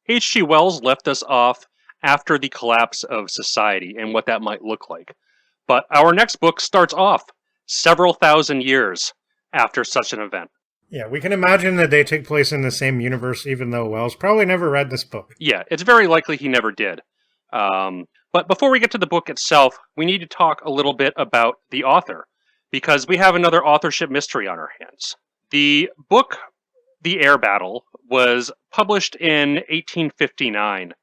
H.G. Wells left us off after the collapse of society and what that might look like. But our next book starts off several thousand years after such an event. Yeah, we can imagine that they take place in the same universe, even though Wells probably never read this book. Yeah, it's very likely he never did. But before we get to the book itself, we need to talk a little bit about the author, because we have another authorship mystery on our hands. The book, The Air Battle, was published in 1859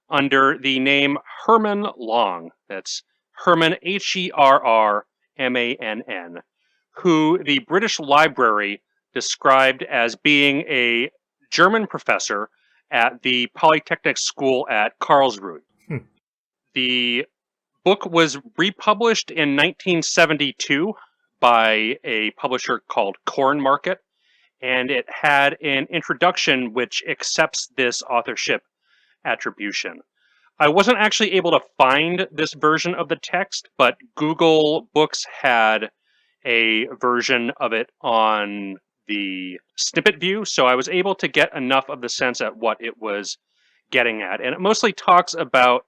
under the name Herrmann Lang. That's Herrmann, Herrmann, who the British Library described as being a German professor at the Polytechnic School at Karlsruhe. The book was republished in 1972 by a publisher called Corn Market, and it had an introduction which accepts this authorship attribution. I wasn't actually able to find this version of the text, but Google Books had a version of it on the snippet view, so I was able to get enough of the sense at what it was getting at. And it mostly talks about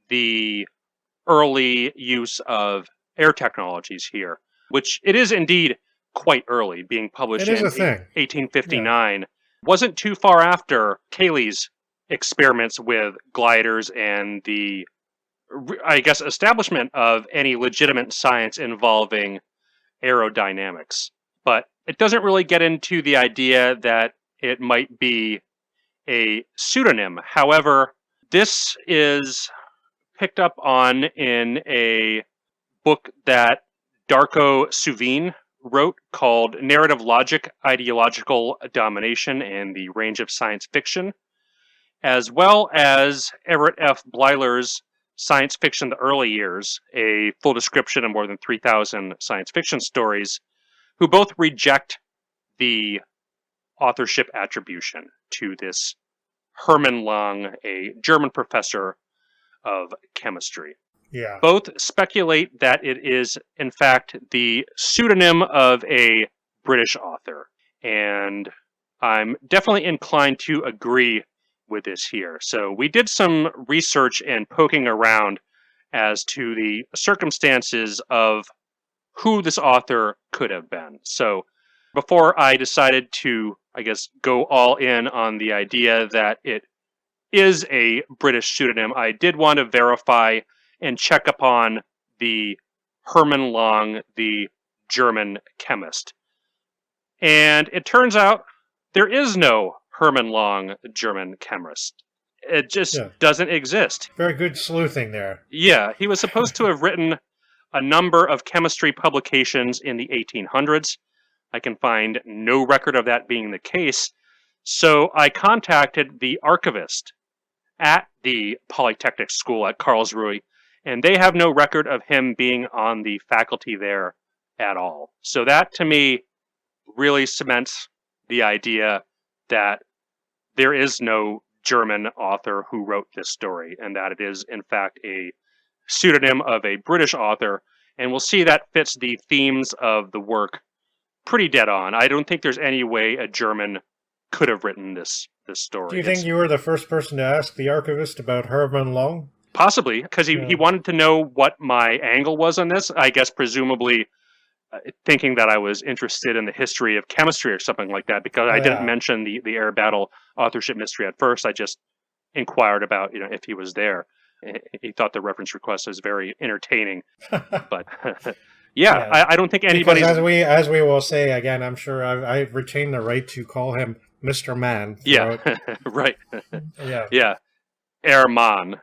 the early use of air technologies here, which it is indeed quite early, being published in 1859. Yeah. Wasn't too far after Cayley's experiments with gliders and the, I guess, establishment of any legitimate science involving aerodynamics. But it doesn't really get into the idea that it might be a pseudonym. However, this is picked up on in a book that Darko Suvin wrote called Narrative Logic, Ideological, Domination, and the Range of Science Fiction, as well as Everett F. Bleiler's Science Fiction the Early Years, a full description of more than 3,000 science fiction stories, who both reject the authorship attribution to this Herrmann Lang, a German professor of chemistry. Yeah. Both speculate that it is, in fact, the pseudonym of a British author. And I'm definitely inclined to agree with this here. So we did some research and poking around as to the circumstances of who this author could have been. So before I decided to, I guess, go all in on the idea that it is a British pseudonym, I did want to verify and check upon the Herrmann Lang, the German chemist. And it turns out there is no Herrmann Lang, German chemist. It just doesn't exist. Very good sleuthing there. Yeah, he was supposed to have written a number of chemistry publications in the 1800s. I can find no record of that being the case. So I contacted the archivist at the Polytechnic School at Karlsruhe, and they have no record of him being on the faculty there at all. So that, to me, really cements the idea that there is no German author who wrote this story, and that it is, in fact, a pseudonym of a British author, and we'll see that fits the themes of the work pretty dead on. I don't think there's any way a German could have written this story. Do you think you were the first person to ask the archivist about Herrmann Lang? Possibly, because he wanted to know what my angle was on this. I guess presumably thinking that I was interested in the history of chemistry or something like that, because I didn't mention the Air Battle authorship mystery at first. I just inquired about if he was there. He thought the reference request was very entertaining, but I don't think anybody. As we will say again, I'm sure I retain the right to call him Mr. Man. Yeah, right. Yeah. Herrmann.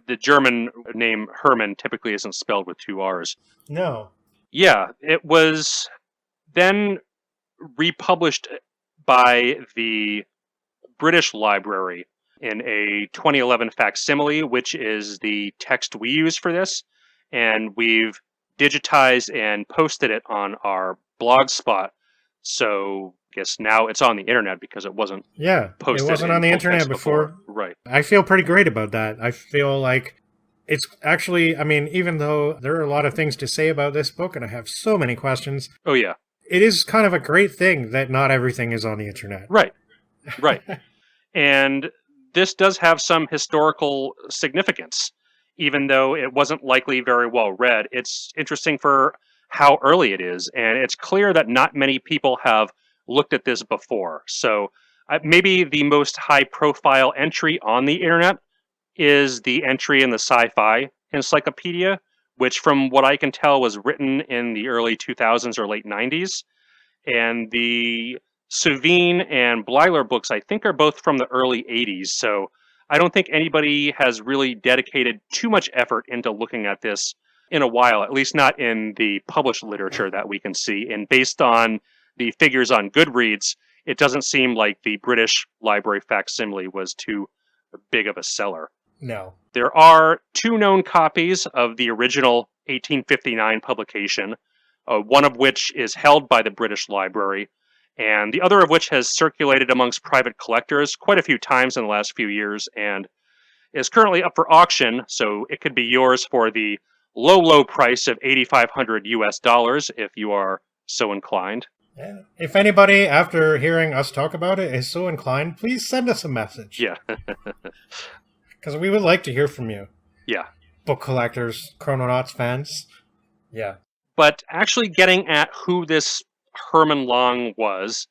The German name Hermann typically isn't spelled with two R's. No. Yeah, it was then republished by the British Library in a 2011 facsimile, which is the text we use for this. And we've digitized and posted it on our blog spot. So I guess now it's on the internet because it wasn't posted. It wasn't on the internet before. Right. I feel pretty great about that. I feel like it's actually, I mean, even though there are a lot of things to say about this book and I have so many questions. Oh, yeah. It is kind of a great thing that not everything is on the internet. Right. And this does have some historical significance, even though it wasn't likely very well read. It's interesting for how early it is, and it's clear that not many people have looked at this before. So maybe the most high-profile entry on the internet is the entry in the Sci-Fi Encyclopedia, which from what I can tell was written in the early 2000s or late 90s. And the Suvin and Bleiler books, I think, are both from the early 80s. So I don't think anybody has really dedicated too much effort into looking at this in a while, at least not in the published literature that we can see. And based on the figures on Goodreads, it doesn't seem like the British Library facsimile was too big of a seller. No. There are 2 known copies of the original 1859 publication, one of which is held by the British Library, and the other of which has circulated amongst private collectors quite a few times in the last few years and is currently up for auction, so it could be yours for the low price of $8,500 if you are so inclined. Yeah. If anybody, after hearing us talk about it, is so inclined, please send us a message. Yeah. Because we would like to hear from you. Yeah. Book collectors, Chrononauts fans. Yeah. But actually getting at who this Herrmann Lang was,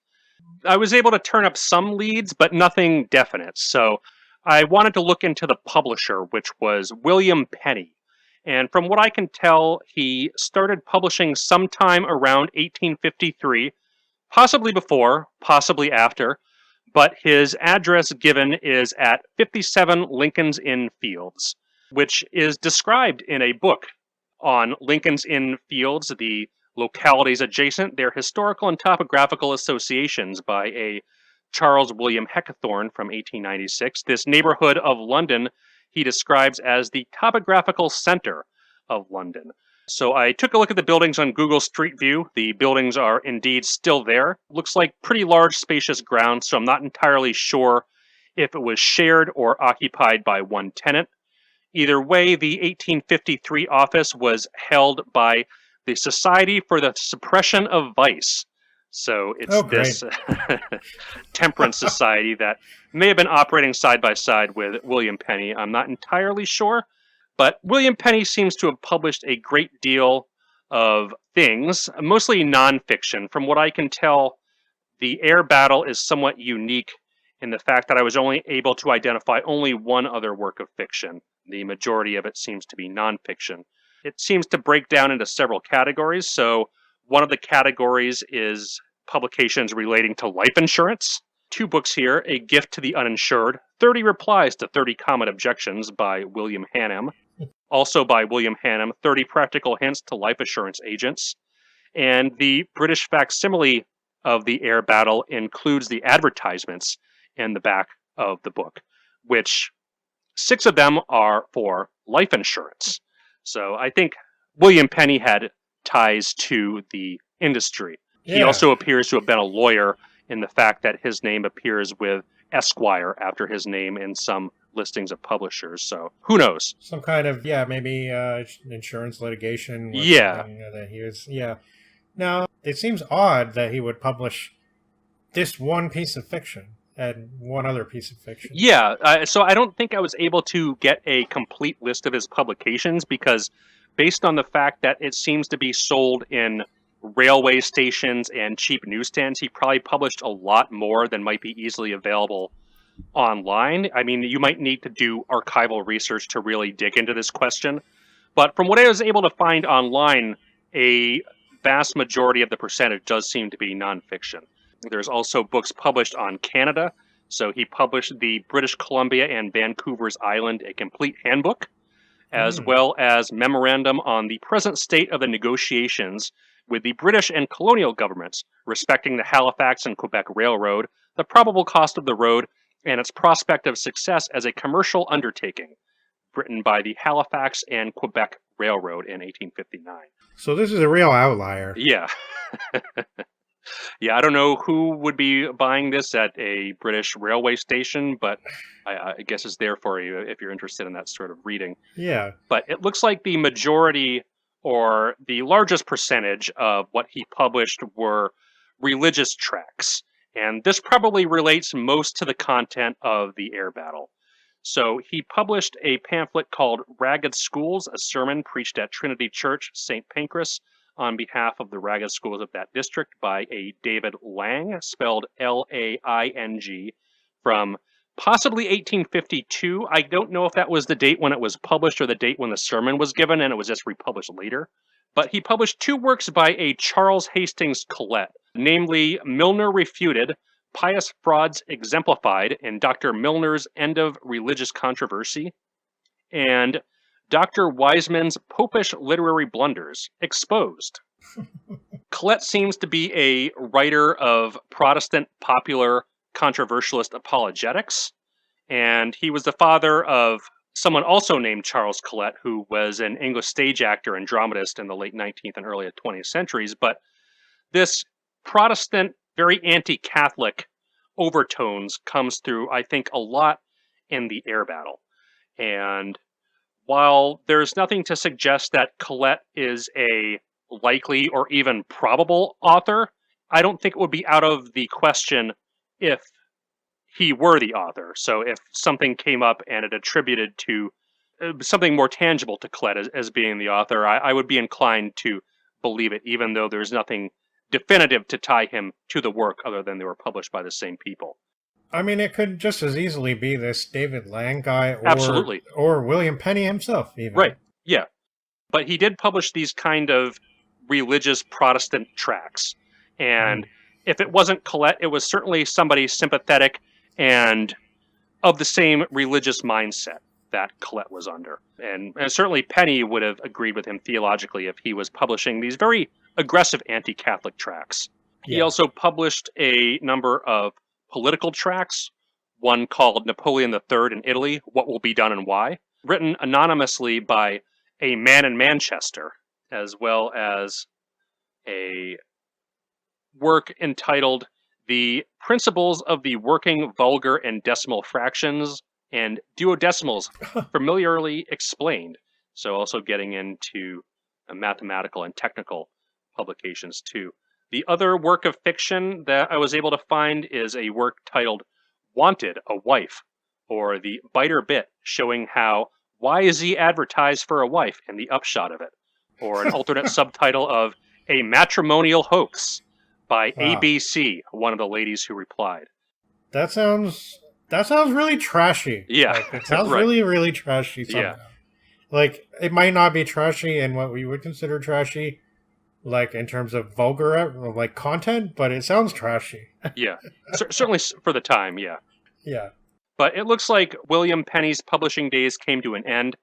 I was able to turn up some leads, but nothing definite. So I wanted to look into the publisher, which was William Penny. And from what I can tell, he started publishing sometime around 1853, possibly before, possibly after, but his address given is at 57 Lincoln's Inn Fields, which is described in a book on Lincoln's Inn Fields, the localities adjacent, their historical and topographical associations by a Charles William Heckethorn from 1896. This neighborhood of London he describes as the topographical center of London. So I took a look at the buildings on Google Street View. The buildings are indeed still there. Looks like pretty large, spacious grounds, so I'm not entirely sure if it was shared or occupied by one tenant. Either way, the 1853 office was held by the Society for the Suppression of Vice. So it's this temperance society that may have been operating side by side with William Penny. I'm not entirely sure. But William Penny seems to have published a great deal of things, mostly nonfiction. From what I can tell, the air battle is somewhat unique in the fact that I was only able to identify only one other work of fiction. The majority of it seems to be nonfiction. It seems to break down into several categories. So one of the categories is publications relating to life insurance. 2 books here, A Gift to the Uninsured, 30 Replies to 30 Common Objections by William Hannam. Also by William Hannam, 30 Practical Hints to Life Assurance Agents. And the British facsimile of the air battle includes the advertisements in the back of the book, which 6 of them are for life insurance. So I think William Penny had ties to the industry. Yeah. He also appears to have been a lawyer in the fact that his name appears with Esquire after his name in some listings of publishers. So who knows? Some kind of, maybe insurance litigation. Yeah. That he was, Now, it seems odd that he would publish this one piece of fiction and one other piece of fiction. Yeah. So I don't think I was able to get a complete list of his publications because based on the fact that it seems to be sold in railway stations and cheap newsstands, he probably published a lot more than might be easily available online. I mean, you might need to do archival research to really dig into this question. But from what I was able to find online, a vast majority of the percentage does seem to be nonfiction. There's also books published on Canada. So he published the British Columbia and Vancouver's Island, a complete handbook, as well as memorandum on the present state of the negotiations with the British and colonial governments respecting the Halifax and Quebec Railroad, the probable cost of the road, and its prospect of success as a commercial undertaking, written by the Halifax and Quebec Railroad in 1859. So this is a real outlier. Yeah. Yeah, I don't know who would be buying this at a British railway station, but I guess it's there for you if you're interested in that sort of reading. Yeah. But it looks like the majority or the largest percentage of what he published were religious tracts. And this probably relates most to the content of the air battle. So he published a pamphlet called Ragged Schools, a sermon preached at Trinity Church, St. Pancras, on behalf of the ragged schools of that district by a David Lang, spelled Laing, from possibly 1852. I don't know if that was the date when it was published or the date when the sermon was given and it was just republished later. But he published two works by a Charles Hastings Collett, namely Milner Refuted, Pious Frauds Exemplified in Dr. Milner's End of Religious Controversy, and Dr. Wiseman's Popish Literary Blunders Exposed. Collett seems to be a writer of Protestant popular controversialist apologetics, and he was the father of someone also named Charles Collett, who was an English stage actor and dramatist in the late 19th and early 20th centuries. But this Protestant, very anti-Catholic overtones comes through, I think, a lot in the air battle. And while there's nothing to suggest that Collett is a likely or even probable author, I don't think it would be out of the question if he were the author. So if something came up and it attributed to something more tangible to Collett as being the author, I would be inclined to believe it, even though there's nothing definitive to tie him to the work other than they were published by the same people. I mean, it could just as easily be this David Lang guy Absolutely. Or William Penny himself, even. Right, yeah. But he did publish these kind of religious Protestant tracts. And if it wasn't Collett, it was certainly somebody sympathetic and of the same religious mindset that Collett was under. And certainly Penny would have agreed with him theologically if he was publishing these very aggressive anti-Catholic tracts. He also published a number of political tracts, one called Napoleon III in Italy, What Will Be Done and Why, written anonymously by a man in Manchester, as well as a work entitled The Principles of the Working Vulgar and Decimal Fractions and Duodecimals Familiarly Explained. So also getting into mathematical and technical publications too. The other work of fiction that I was able to find is a work titled Wanted, a Wife, or The Biter Bit, showing how YZ advertised for a wife and the upshot of it, or an alternate subtitle of A Matrimonial Hoax by ABC, one of the ladies who replied. That sounds really trashy. Yeah. Like, it sounds right. really, really trashy somehow. Yeah. Like, it might not be trashy in what we would consider trashy, like in terms of vulgar, like content, but it sounds trashy. Yeah. Certainly for the time, yeah. Yeah. But it looks like William Penny's publishing days came to an end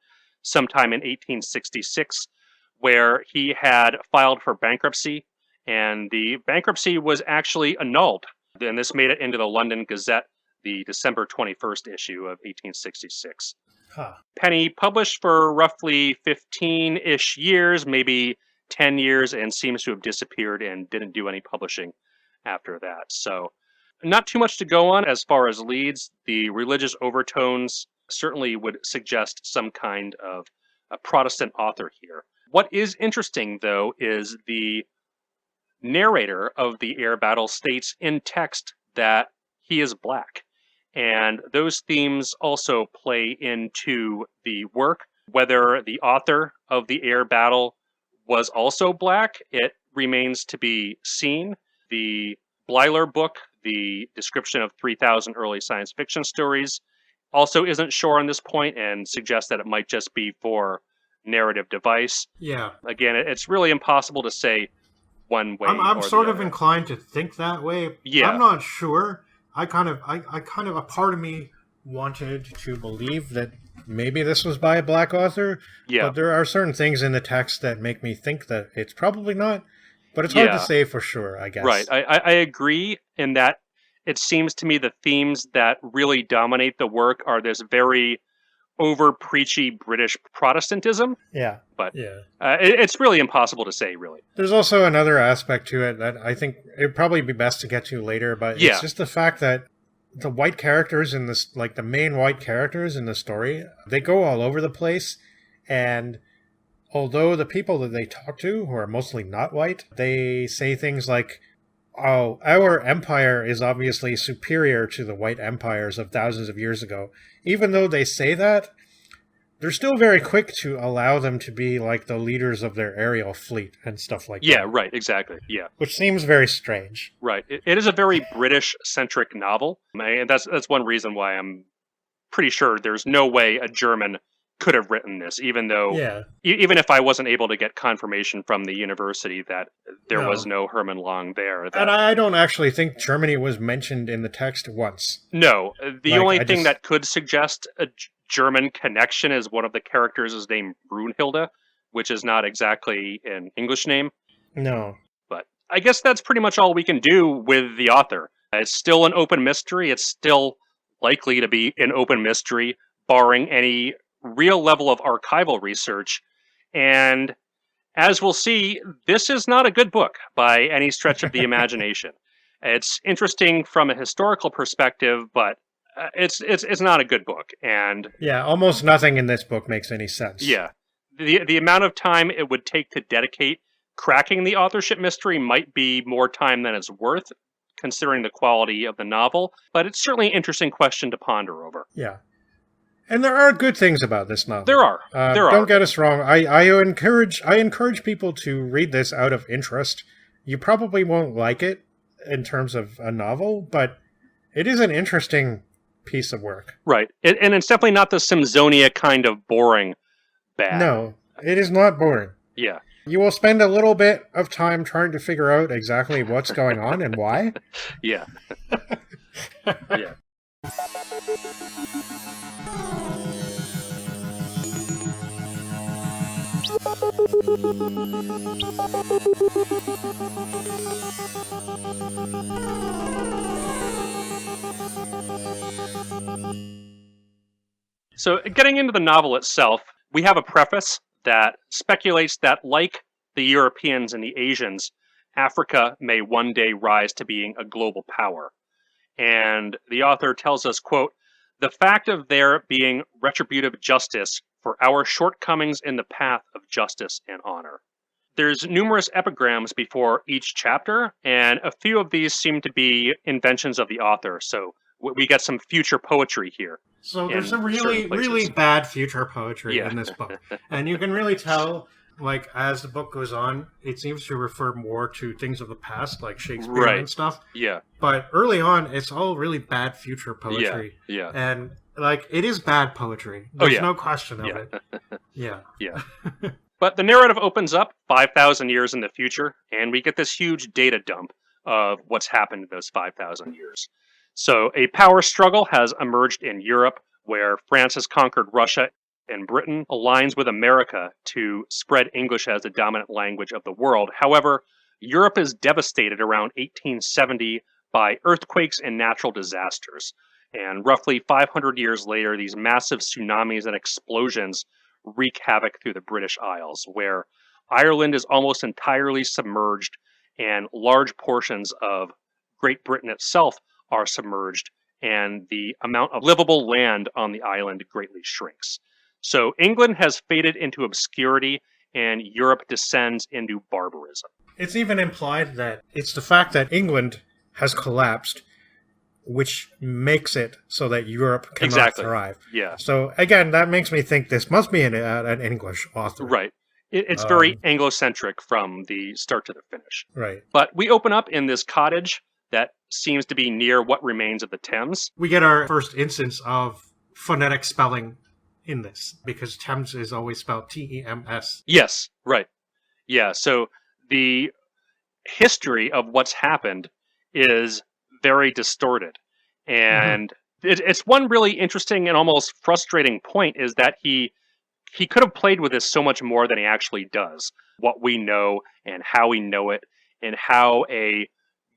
sometime in 1866, where he had filed for bankruptcy, and the bankruptcy was actually annulled. And this made it into the London Gazette, the December 21st issue of 1866. Huh. Penny published for roughly 15-ish years, maybe 10 years, and seems to have disappeared and didn't do any publishing after that. So not too much to go on as far as leads. The religious overtones certainly would suggest some kind of a Protestant author here. What is interesting, though, is the narrator of the air battle states in text that he is black. And those themes also play into the work. Whether the author of the air battle was also black, it remains to be seen. The Bleiler book, the description of 3,000 early science fiction stories, also isn't sure on this point and suggests that it might just be for narrative device. Yeah. Again, it's really impossible to say one way. I'm sort of inclined to think that way. Yeah. I'm not sure. I kind of, a part of me wanted to believe that maybe this was by a black author. Yeah. But there are certain things in the text that make me think that it's probably not. But it's hard to say for sure, I guess. Right. I agree in that it seems to me the themes that really dominate the work are this very over-preachy British Protestantism. Yeah. But yeah. It's really impossible to say, really. There's also another aspect to it that I think it'd probably be best to get to later, but it's just the fact that the white characters in this, like the main white characters in the story, they go all over the place, and although the people that they talk to, who are mostly not white, they say things like, oh, our empire is obviously superior to the white empires of thousands of years ago. Even though they say that, they're still very quick to allow them to be like the leaders of their aerial fleet and stuff like that. Yeah, right, exactly. Yeah. Which seems very strange. Right. It is a very British-centric novel. And that's one reason why I'm pretty sure there's no way a German could have written this, even though, even if I wasn't able to get confirmation from the university that there was no Herrmann Lang there. And I don't actually think Germany was mentioned in the text once. No. The only thing that could suggest a German connection is one of the characters is named Brunhilde, which is not exactly an English name. No. But I guess that's pretty much all we can do with the author. It's still an open mystery. It's still likely to be an open mystery, barring any real level of archival research. And as we'll see, this is not a good book by any stretch of the imagination. It's interesting from a historical perspective, but it's not a good book. And yeah, almost nothing in this book makes any sense. Yeah. The amount of time it would take to dedicate cracking the authorship mystery might be more time than it's worth, considering the quality of the novel, but it's certainly an interesting question to ponder over. Yeah. And there are good things about this novel. There are. Don't get us wrong. I encourage people to read this out of interest. You probably won't like it in terms of a novel, but it is an interesting piece of work. Right. And it's definitely not the Simsonia kind of boring bad. No, it is not boring. Yeah. You will spend a little bit of time trying to figure out exactly what's going on and why. Yeah. Yeah. So, getting into the novel itself, we have a preface that speculates that, like the Europeans and the Asians, Africa may one day rise to being a global power. And the author tells us, quote, "The fact of there being retributive justice for our shortcomings in the path of justice and honor." There's numerous epigrams before each chapter, and a few of these seem to be inventions of the author, so we get some future poetry here. So there's some really bad future poetry in this book. And you can really tell, like, as the book goes on, it seems to refer more to things of the past, like Shakespeare and stuff. Yeah. But early on, it's all really bad future poetry. Yeah. And, like, it is bad poetry. There's no question of it. Yeah. Yeah. But the narrative opens up 5,000 years in the future, and we get this huge data dump of what's happened in those 5,000 years. So a power struggle has emerged in Europe, where France has conquered Russia, and Britain aligns with America to spread English as the dominant language of the world. However, Europe is devastated around 1870 by earthquakes and natural disasters. And roughly 500 years later, these massive tsunamis and explosions wreak havoc through the British Isles, where Ireland is almost entirely submerged, and large portions of Great Britain itself are submerged, and the amount of livable land on the island greatly shrinks. So England has faded into obscurity, and Europe descends into barbarism. It's even implied that it's the fact that England has collapsed which makes it so that Europe cannot thrive. Yeah. So again, that makes me think this must be an English author. Right. It's very Anglo-centric from the start to the finish. Right. But we open up in this cottage that seems to be near what remains of the Thames. We get our first instance of phonetic spelling in this, because Thames is always spelled T-E-M-S. Yes, right. Yeah, so the history of what's happened is very distorted. And it's one really interesting and almost frustrating point is that he could have played with this so much more than he actually does. What we know and how we know it, and how a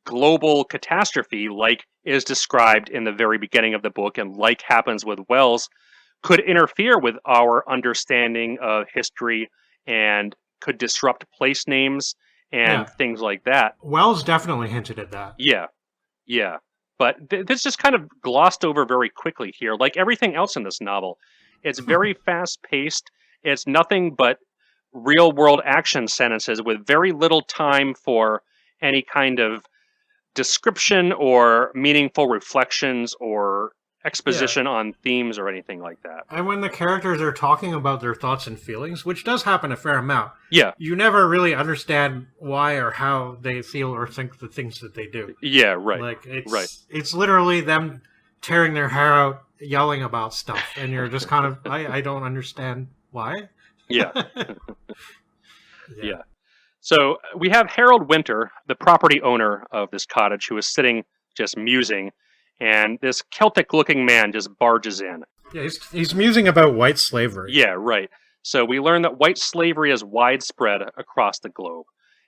global catastrophe, like is described in the very beginning of the book and like happens with Wells, could interfere with our understanding of history and could disrupt place names and things like that. Wells definitely hinted at that. Yeah. But this just kind of glossed over very quickly here. Like everything else in this novel, it's very fast-paced. It's nothing but real-world action sentences with very little time for any kind of description or meaningful reflections or exposition on themes or anything like that. And when the characters are talking about their thoughts and feelings, which does happen a fair amount, you never really understand why or how they feel or think the things that they do. Yeah, right. Like it's literally them tearing their hair out, yelling about stuff, and you're just kind of I don't understand why. Yeah. Yeah. So we have Harold Winter, the property owner of this cottage, who is sitting just musing. And this Celtic-looking man just barges in. Yeah, he's musing about white slavery. Yeah, right. So we learn that white slavery is widespread across the globe.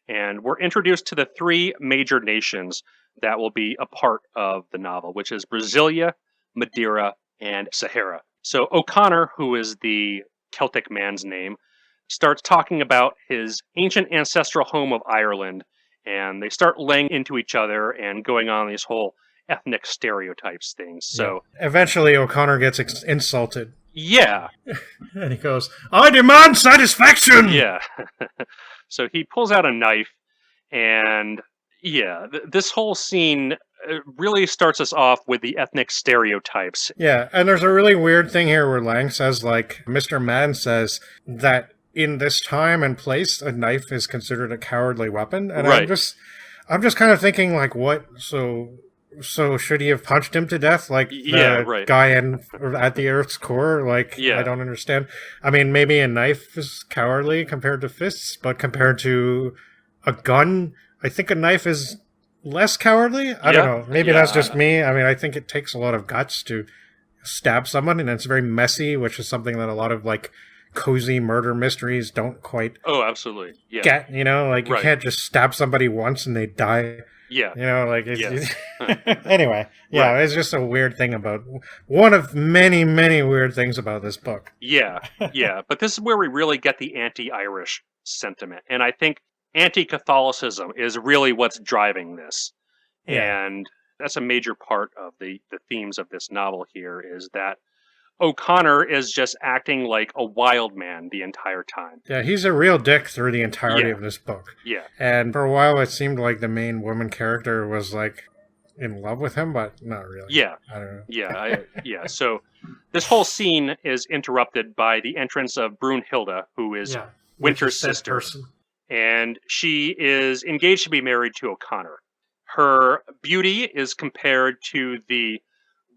And we're introduced to the three major nations that will be a part of the novel, which is Brasilia, Madeira, and Sahara. So O'Connor, who is the Celtic man's name, starts talking about his ancient ancestral home of Ireland. And they start laying into each other and going on these whole ethnic stereotypes things. So eventually O'Connor gets insulted. Yeah. And he goes, I demand satisfaction! Yeah. So he pulls out a knife, and this whole scene really starts us off with the ethnic stereotypes. Yeah, and there's a really weird thing here where Lang says, like, Mr. Mann says that in this time and place, a knife is considered a cowardly weapon. And right. I'm just kind of thinking, like, what? So should he have punched him to death, like the guy at the Earth's core? Like, I don't understand. I mean, maybe a knife is cowardly compared to fists, but compared to a gun, I think a knife is less cowardly. I don't know. Maybe that's just me. I mean, I think it takes a lot of guts to stab someone, and it's very messy, which is something that a lot of, like, cozy murder mysteries don't quite absolutely get, you know? Like, you can't just stab somebody once and they die. Yeah. You know, like, anyway, it's just a weird thing about, one of many, many weird things about this book. Yeah, but this is where we really get the anti-Irish sentiment. And I think anti-Catholicism is really what's driving this. Yeah. And that's a major part of the themes of this novel here, is that O'Connor is just acting like a wild man the entire time. Yeah, he's a real dick through the entirety of this book. Yeah. And for a while it seemed like the main woman character was, like, in love with him, but not really. Yeah. I don't know. Yeah. So this whole scene is interrupted by the entrance of Brunhilde, who is Winter's sister. And she is engaged to be married to O'Connor. Her beauty is compared to the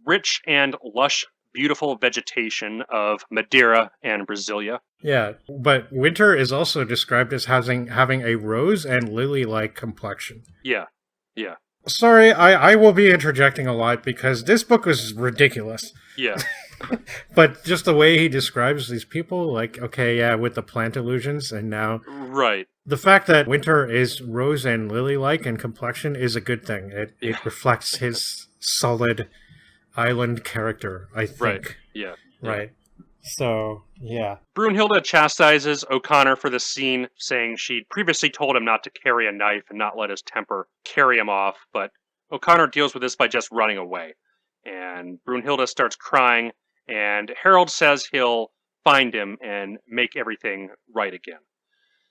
rich and lush beautiful vegetation of Madeira and Brasilia. Yeah, but Winter is also described as having a rose and lily-like complexion. Yeah. Sorry, I will be interjecting a lot because this book was ridiculous. Yeah. But just the way he describes these people, like, with the plant illusions, and now... Right. The fact that Winter is rose and lily-like in complexion is a good thing. It reflects his solid island character, I think. Right. Yeah. Right. So, yeah. Brunhilde chastises O'Connor for the scene, saying she'd previously told him not to carry a knife and not let his temper carry him off, but O'Connor deals with this by just running away. And Brunhilde starts crying, and Harold says he'll find him and make everything right again.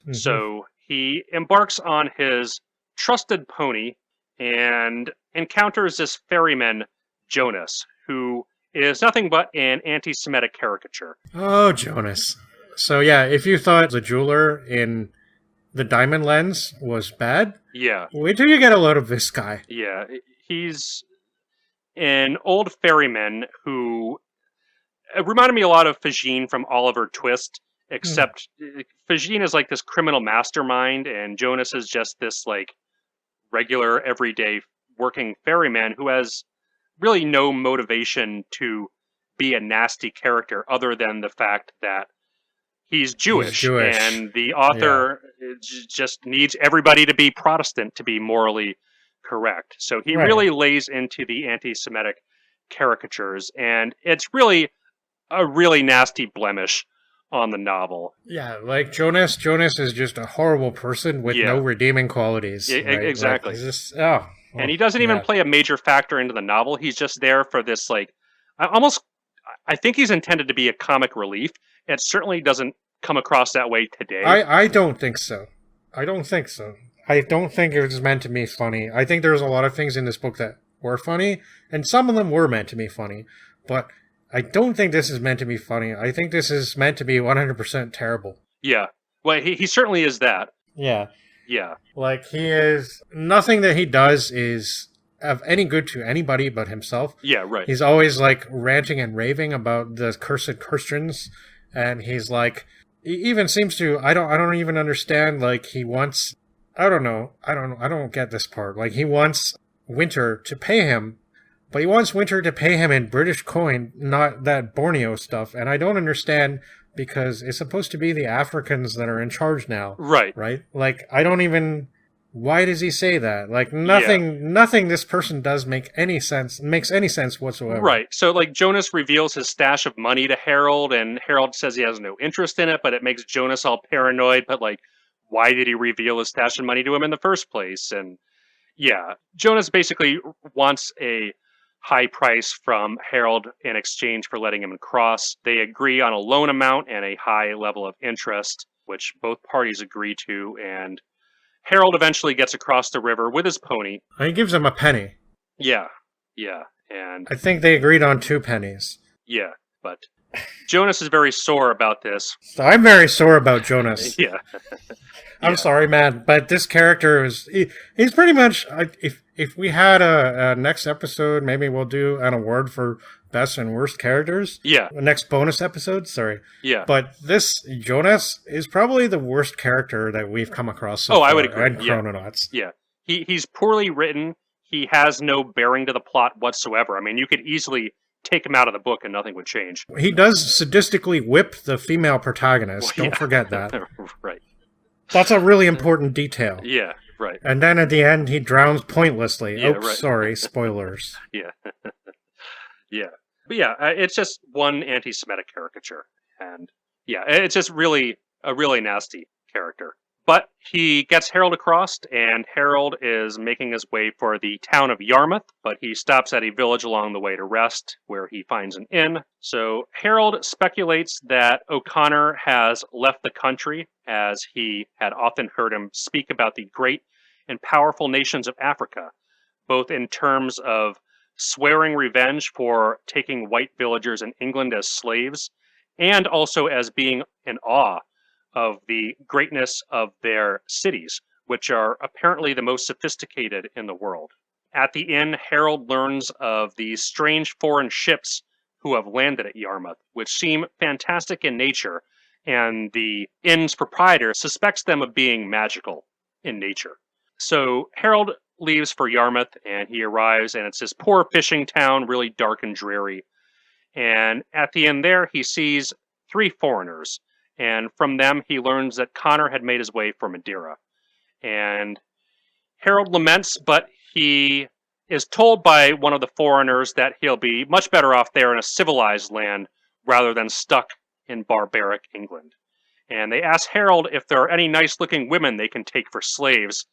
Mm-hmm. So he embarks on his trusted pony and encounters this ferryman, Jonas, who is nothing but an anti-Semitic caricature. Oh, Jonas. So yeah, if you thought the jeweler in the Diamond Lens was bad, wait till you get a load of this guy. Yeah, he's an old ferryman who reminded me a lot of Fagin from Oliver Twist, except Fagin is like this criminal mastermind, and Jonas is just this, like, regular, everyday working ferryman who has really no motivation to be a nasty character other than the fact that he's Jewish. And the author just needs everybody to be Protestant to be morally correct. So he really lays into the anti-Semitic caricatures, and it's really a really nasty blemish on the novel. Yeah, like Jonas is just a horrible person with no redeeming qualities. Exactly. Like, just, and he doesn't even play a major factor into the novel. He's just there for this, like, I think he's intended to be a comic relief. It certainly doesn't come across that way today. I don't think so. I don't think it was meant to be funny. I think there's a lot of things in this book that were funny, and some of them were meant to be funny, but I don't think this is meant to be funny. I think this is meant to be 100% terrible. Yeah. Well, he certainly is that. Yeah. Yeah. Like, he is... Nothing that he does is of any good to anybody but himself. Yeah, right. He's always, like, ranting and raving about the cursed Christians, and he's like... He even seems to... I don't even understand, like, he wants... I don't get this part. Like, he wants Winter to pay him, but he wants Winter to pay him in British coin, not that Borneo stuff, and I don't understand... Because it's supposed to be the Africans that are in charge now. Right. Right? Like, I don't even... Why does he say that? Like, nothing this person does makes any sense whatsoever. Right. So, like, Jonas reveals his stash of money to Harold, and Harold says he has no interest in it, but it makes Jonas all paranoid. But, like, why did he reveal his stash of money to him in the first place? And, yeah, Jonas basically wants a high price from Harold in exchange for letting him cross. They agree on a loan amount and a high level of interest, which both parties agree to, and Harold eventually gets across the river with his pony. He gives him a penny. Yeah, and... I think they agreed on 2 pennies. Yeah, but Jonas is very sore about this. So I'm very sore about Jonas. Yeah. I'm sorry, man, but this character he's pretty much... If we had a next episode, maybe we'll do an award for best and worst characters. Yeah. Next bonus episode, sorry. Yeah. But this Jonas is probably the worst character that we've come across so far. I would agree. And Chrononauts. Yeah. He's poorly written. He has no bearing to the plot whatsoever. I mean, you could easily take him out of the book and nothing would change. He does sadistically whip the female protagonist. Don't forget that. Right. That's a really important detail. Yeah, right. And then at the end, he drowns pointlessly. Yeah, Oops, right. Sorry, spoilers. Yeah. Yeah. But yeah, it's just one anti-Semitic caricature. And yeah, it's just really a really nasty character. But he gets Harold across, and Harold is making his way for the town of Yarmouth, but he stops at a village along the way to rest, where he finds an inn. So Harold speculates that O'Connor has left the country, as he had often heard him speak about the great and powerful nations of Africa, both in terms of swearing revenge for taking white villagers in England as slaves, and also as being in awe of the greatness of their cities, which are apparently the most sophisticated in the world. At the inn, Harold learns of these strange foreign ships who have landed at Yarmouth, which seem fantastic in nature, and the inn's proprietor suspects them of being magical in nature. So Harold leaves for Yarmouth, and he arrives, and it's this poor fishing town, really dark and dreary. And at the inn there, he sees 3 foreigners, and from them he learns that Connor had made his way for Madeira. And Harold laments, but he is told by one of the foreigners that he'll be much better off there in a civilized land rather than stuck in barbaric England. And they ask Harold if there are any nice-looking women they can take for slaves,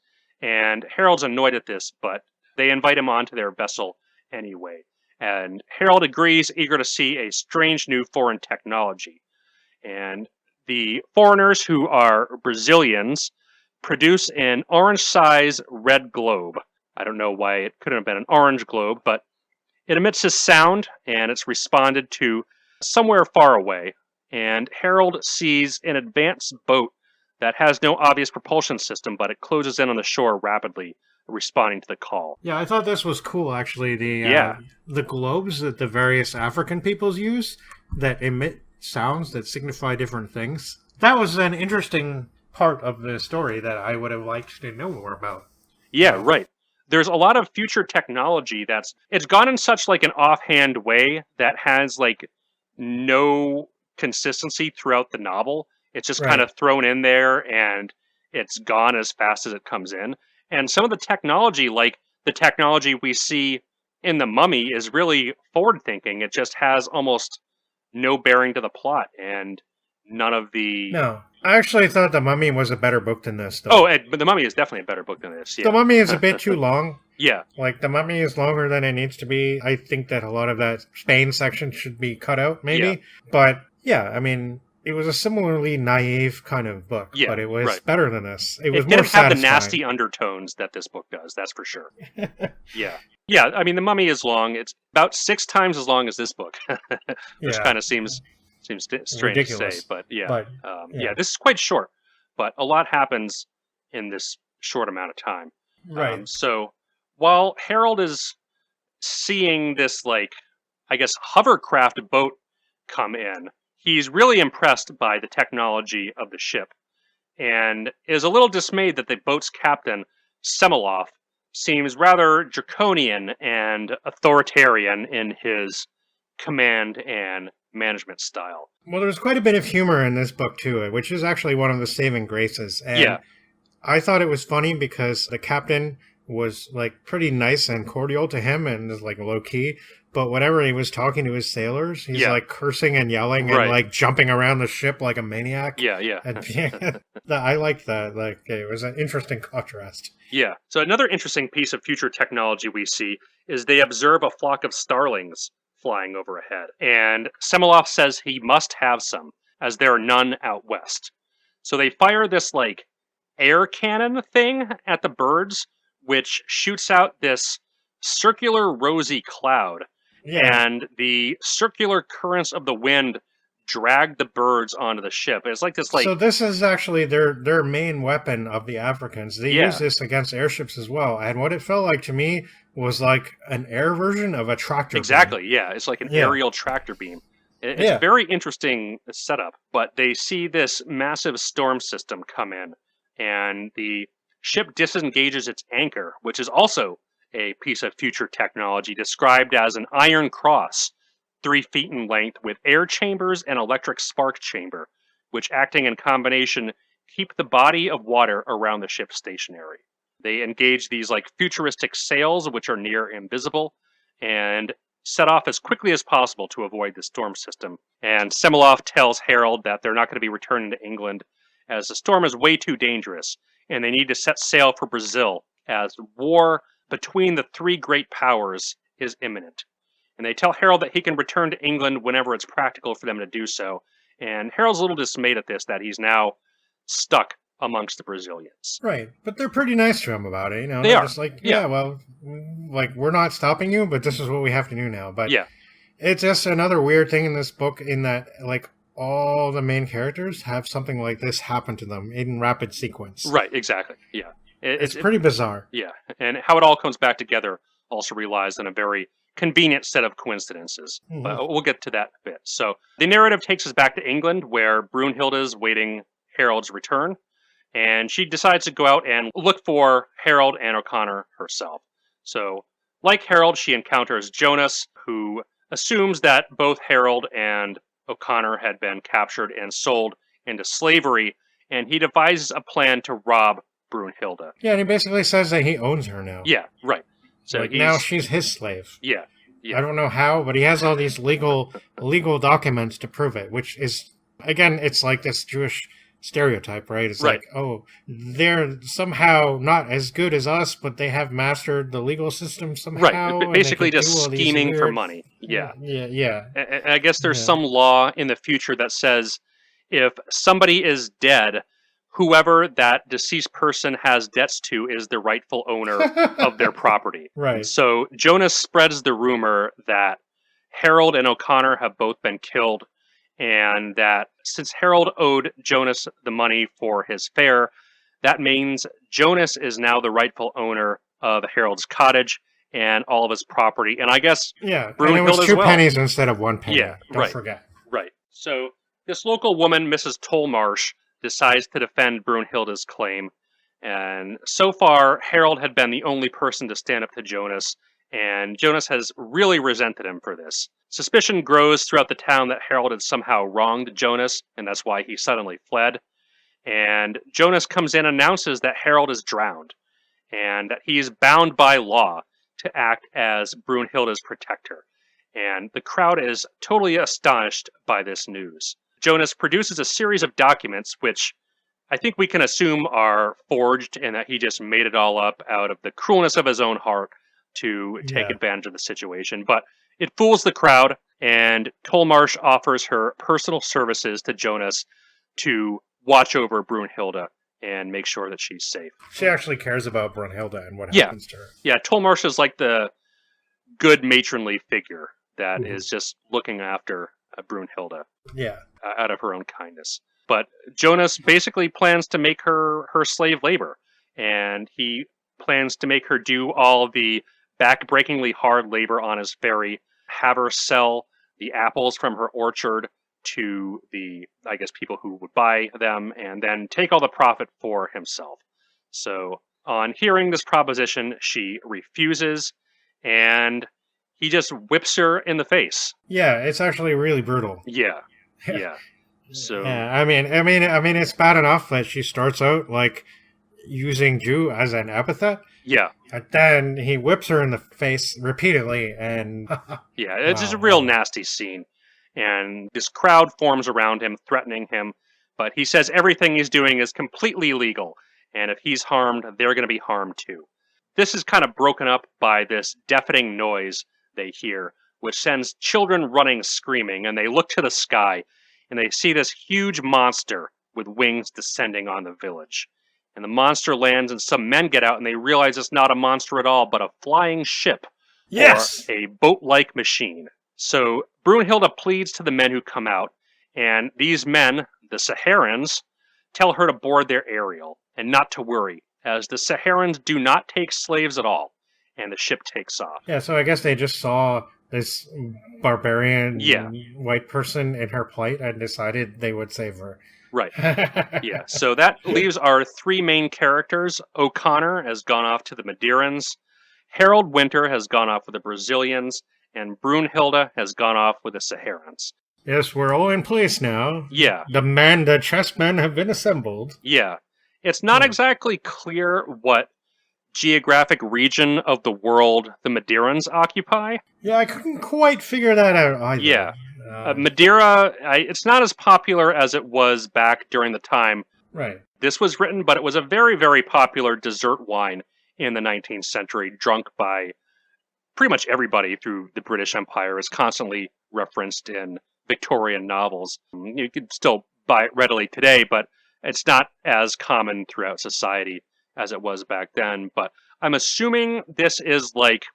and Harold's annoyed at this, but they invite him onto their vessel anyway. And Harold agrees, eager to see a strange new foreign technology. And the foreigners, who are Brazilians, produce an orange-sized red globe. I don't know why it couldn't have been an orange globe, but it emits a sound, and it's responded to somewhere far away. And Harold sees an advanced boat that has no obvious propulsion system, but it closes in on the shore rapidly, responding to the call. Yeah, I thought this was cool, actually. The globes that the various African peoples use that emit sounds that signify different things. That was an interesting part of the story that I would have liked to know more about. Yeah, right. There's a lot of future technology it's gone in such like an offhand way that has like no consistency throughout the novel. It's just kind of thrown in there and it's gone as fast as it comes in. And some of the technology, like the technology we see in The Mummy, is really forward thinking. It just has almost no bearing to the plot and none of the... No, I actually thought The Mummy was a better book than this, though. But The Mummy is definitely a better book than this. Yeah. The Mummy is a bit too long. Yeah. Like, The Mummy is longer than it needs to be. I think that a lot of that Spain section should be cut out, maybe. Yeah. But, yeah, I mean, it was a similarly naive kind of book, but it was better than this. It was more didn't satisfying. have the nasty undertones that this book does, that's for sure. Yeah, I mean, The Mummy is long. It's about 6 times as long as this book, which kind of seems strange ridiculous. to say, but this is quite short, but a lot happens in this short amount of time. Right. So while Harold is seeing this, like, I guess, hovercraft boat come in, he's really impressed by the technology of the ship and is a little dismayed that the boat's captain, Semilov, seems rather draconian and authoritarian in his command and management style. Well, there's quite a bit of humor in this book, too, which is actually one of the saving graces. And I thought it was funny because the captain was, like, pretty nice and cordial to him and is, like, low-key. But whenever he was talking to his sailors, he's, like, cursing and yelling and, like, jumping around the ship like a maniac. And, I liked that. Like, it was an interesting contrast. Yeah. So another interesting piece of future technology we see is they observe a flock of starlings flying overhead. And Semilov says he must have some, as there are none out west. So they fire this, like, air cannon thing at the birds, which shoots out this circular rosy cloud. And the circular currents of the wind drag the birds onto the ship. It's like this, like... So this is actually their main weapon of the Africans. They use this against airships as well. And what it felt like to me was like an air version of a tractor beam. It's like an aerial tractor beam. It's a very interesting setup. But they see this massive storm system come in, and the ship disengages its anchor, which is also a piece of future technology described as an iron cross, 3 feet in length, with air chambers and electric spark chamber, which, acting in combination, keep the body of water around the ship stationary. They engage these, like, futuristic sails, which are near invisible, and set off as quickly as possible to avoid the storm system. And Semilov tells Harold that they're not going to be returning to England, as the storm is way too dangerous, and they need to set sail for Brazil, as war between the 3 great powers is imminent. And they tell Harold that he can return to England whenever it's practical for them to do so. And Harold's a little dismayed at this, that he's now stuck amongst the Brazilians. Right, but they're pretty nice to him about it, you know. They're just like, well, like, we're not stopping you, but this is what we have to do now. But it's just another weird thing in this book in that, like, all the main characters have something like this happen to them in rapid sequence. Right, exactly, It's pretty bizarre. Yeah, and how it all comes back together also relies on a very convenient set of coincidences. But we'll get to that a bit. So the narrative takes us back to England, where Brunhilde's waiting Harold's return, and she decides to go out and look for Harold and O'Connor herself. So, like Harold, she encounters Jonas, who assumes that both Harold and O'Connor had been captured and sold into slavery, and he devises a plan to rob Brunhilde. Yeah, and he basically says that he owns her now. Yeah, right. So like now she's his slave. Yeah. I don't know how, but he has all these legal documents to prove it, which is, again, it's like this Jewish stereotype, right? It's like, oh, they're somehow not as good as us, but they have mastered the legal system somehow. Right, basically just scheming for money. Yeah. And I guess there's some law in the future that says if somebody is dead, whoever that deceased person has debts to is the rightful owner of their property. Right. So Jonas spreads the rumor that Harold and O'Connor have both been killed, and that since Harold owed Jonas the money for his fare, that means Jonas is now the rightful owner of Harold's cottage and all of his property. And I guess Brunhilde, and it was 2 pennies instead of 1 penny. Don't forget. Right. So this local woman, Mrs. Tollmarsh, decides to defend Brunhilde's claim, and so far Harold had been the only person to stand up to Jonas, and Jonas has really resented him for this. Suspicion grows throughout the town that Harold had somehow wronged Jonas, and that's why he suddenly fled. And Jonas comes in and announces that Harold is drowned, and that he is bound by law to act as Brunhilde's protector. And the crowd is totally astonished by this news. Jonas produces a series of documents, which I think we can assume are forged and that he just made it all up out of the cruelness of his own heart to take advantage of the situation. But it fools the crowd, And Tolmarsh offers her personal services to Jonas to watch over Brunhilde and make sure that she's safe. She actually cares about Brunhilde and what happens to her. Yeah, Tolmarsh is like the good matronly figure that is just looking after Brunhilde out of her own kindness. But Jonas basically plans to make her slave labor, and he plans to make her do all the back-breakingly hard labor on his ferry, have her sell the apples from her orchard to the, I guess, people who would buy them, and then take all the profit for himself. So on hearing this proposition, she refuses, and he just whips her in the face. Yeah, it's actually really brutal. Yeah. So yeah, I mean, it's bad enough that she starts out like using Jew as an epithet. Yeah. And then he whips her in the face repeatedly, and yeah, it's just a real nasty scene. And this crowd forms around him, threatening him. But he says everything he's doing is completely legal, and if he's harmed, they're going to be harmed too. This is kind of broken up by this deafening noise they hear, which sends children running screaming, and they look to the sky, and they see this huge monster with wings descending on the village. And the monster lands, and some men get out, and they realize it's not a monster at all, but a flying ship. Yes! Or a boat-like machine. So Brunhilde pleads to the men who come out, and these men, the Saharans, tell her to board their Ariel, and not to worry, as the Saharans do not take slaves at all, and the ship takes off. Yeah, so I guess they just saw this barbarian white person in her plight and decided they would save her. Right. Yeah, so that leaves our three main characters. O'Connor has gone off to the Madeirans, Harold Winter has gone off with the Brazilians, and Brunhilde has gone off with the Saharans. Yes, we're all in place now. Yeah. The chessmen have been assembled. Yeah. It's not exactly clear what geographic region of the world the Madeirans occupy. Yeah, I couldn't quite figure that out either. Yeah. Madeira, it's not as popular as it was back during the time this was written, but it was a very, very popular dessert wine in the 19th century, drunk by pretty much everybody through the British Empire. Is constantly referenced in Victorian novels. You can still buy it readily today, but it's not as common throughout society as it was back then. But I'm assuming this is like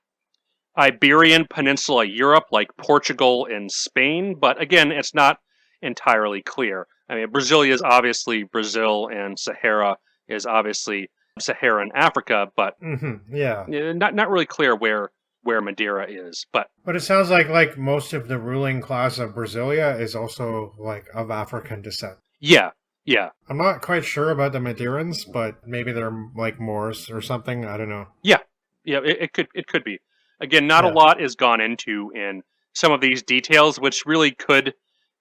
Iberian Peninsula Europe, like Portugal and Spain. But again, it's not entirely clear. I mean, Brasilia is obviously Brazil, and Sahara is obviously Saharan Africa, but not really clear where Madeira is. But it sounds like most of the ruling class of Brasilia is also like of African descent. Yeah. I'm not quite sure about the Madeirans, but maybe they're like Moors or something. I don't know. Yeah, it could be. Again, not a lot is gone into in some of these details, which really could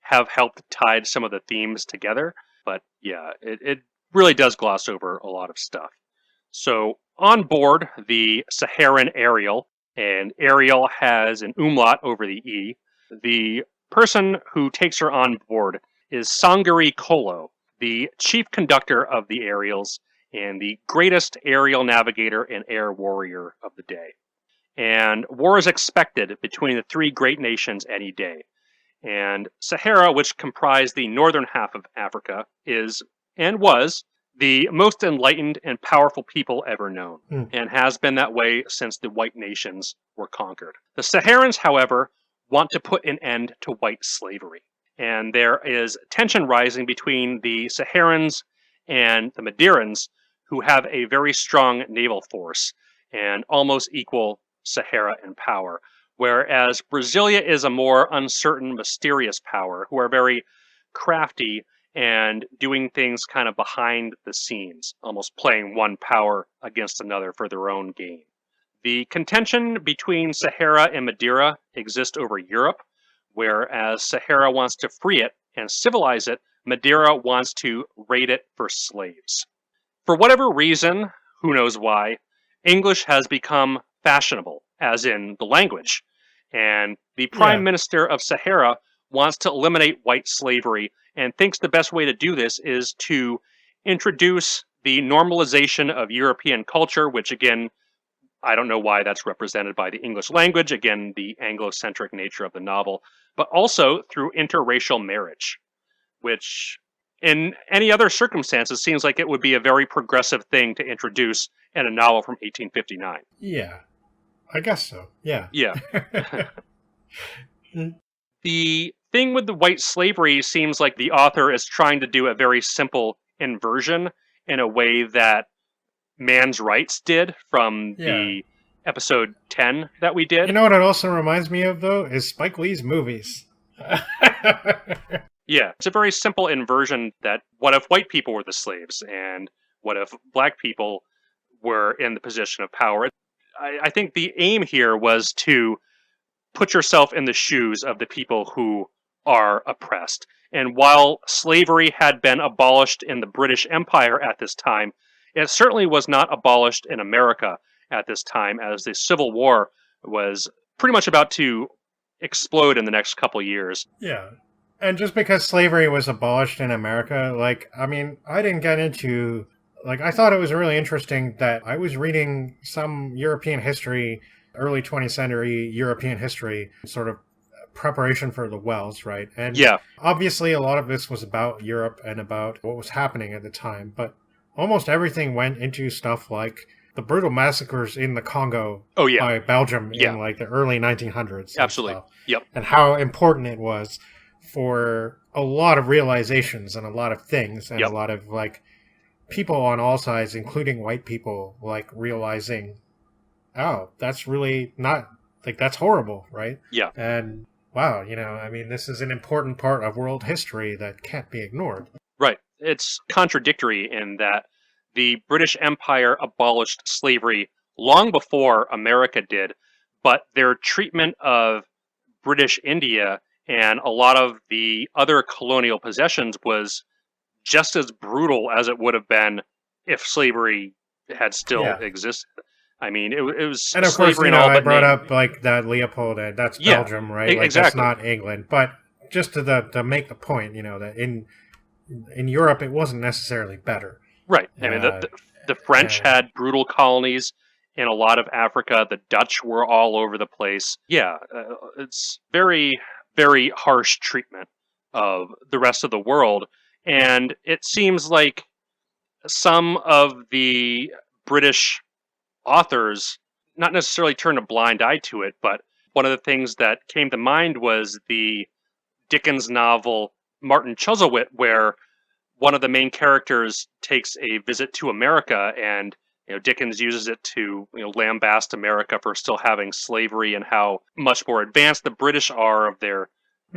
have helped tide some of the themes together. But yeah, it really does gloss over a lot of stuff. So on board the Saharan Ariel, and Ariel has an umlaut over the E, the person who takes her on board is Sangari Kolo, the chief conductor of the Ariels and the greatest aerial navigator and air warrior of the day. And war is expected between the three great nations any day. And Sahara, which comprised the northern half of Africa, is, and was, the most enlightened and powerful people ever known, and has been that way since the white nations were conquered. The Saharans, however, want to put an end to white slavery. And there is tension rising between the Saharans and the Madeirans, who have a very strong naval force and almost equal Sahara in power, whereas Brasilia is a more uncertain, mysterious power who are very crafty and doing things kind of behind the scenes, almost playing one power against another for their own gain. The contention between Sahara and Madeira exists over Europe, whereas Sahara wants to free it and civilize it, Madeira wants to raid it for slaves. For whatever reason, who knows why, English has become fashionable, as in the language. And the Prime Minister of Sahara wants to eliminate white slavery and thinks the best way to do this is to introduce the normalization of European culture, which again I don't know why that's represented by the English language, again, the Anglo-centric nature of the novel, but also through interracial marriage, which in any other circumstances seems like it would be a very progressive thing to introduce in a novel from 1859. Yeah, I guess so. Yeah. Yeah. The thing with the white slavery seems like the author is trying to do a very simple inversion in a way that Man's Rights did from the episode 10 that we did. You know what it also reminds me of, though, is Spike Lee's movies. Yeah, it's a very simple inversion that what if white people were the slaves and what if black people were in the position of power? I think the aim here was to put yourself in the shoes of the people who are oppressed. And while slavery had been abolished in the British Empire at this time, it certainly was not abolished in America at this time, as the Civil War was pretty much about to explode in the next couple years. Yeah. And just because slavery was abolished in America, I didn't get into... I thought it was really interesting that I was reading some European history, early 20th century European history, sort of preparation for the Wells, right? And obviously a lot of this was about Europe and about what was happening at the time, but almost everything went into stuff like the brutal massacres in the Congo by Belgium in the early 1900s. Absolutely. Yep. And how important it was for a lot of realizations and a lot of things and a lot of people on all sides, including white people, realizing, oh, that's really not, that's horrible, right? Yeah. And wow, this is an important part of world history that can't be ignored. Right. It's contradictory in that the British Empire abolished slavery long before America did, but their treatment of British India and a lot of the other colonial possessions was just as brutal as it would have been if slavery had still existed. I mean, it was and of course, I brought up that Leopold, that's Belgium, right? Exactly. That's not England. But just to make the point, that in Europe it wasn't necessarily better. Right. I mean, the French had brutal colonies in a lot of Africa. The Dutch were all over the place. Yeah, it's very, very harsh treatment of the rest of the world. And it seems like some of the British authors not necessarily turned a blind eye to it, but one of the things that came to mind was the Dickens novel Martin Chuzzlewit, where one of the main characters takes a visit to America, and Dickens uses it to lambast America for still having slavery and how much more advanced the British are of their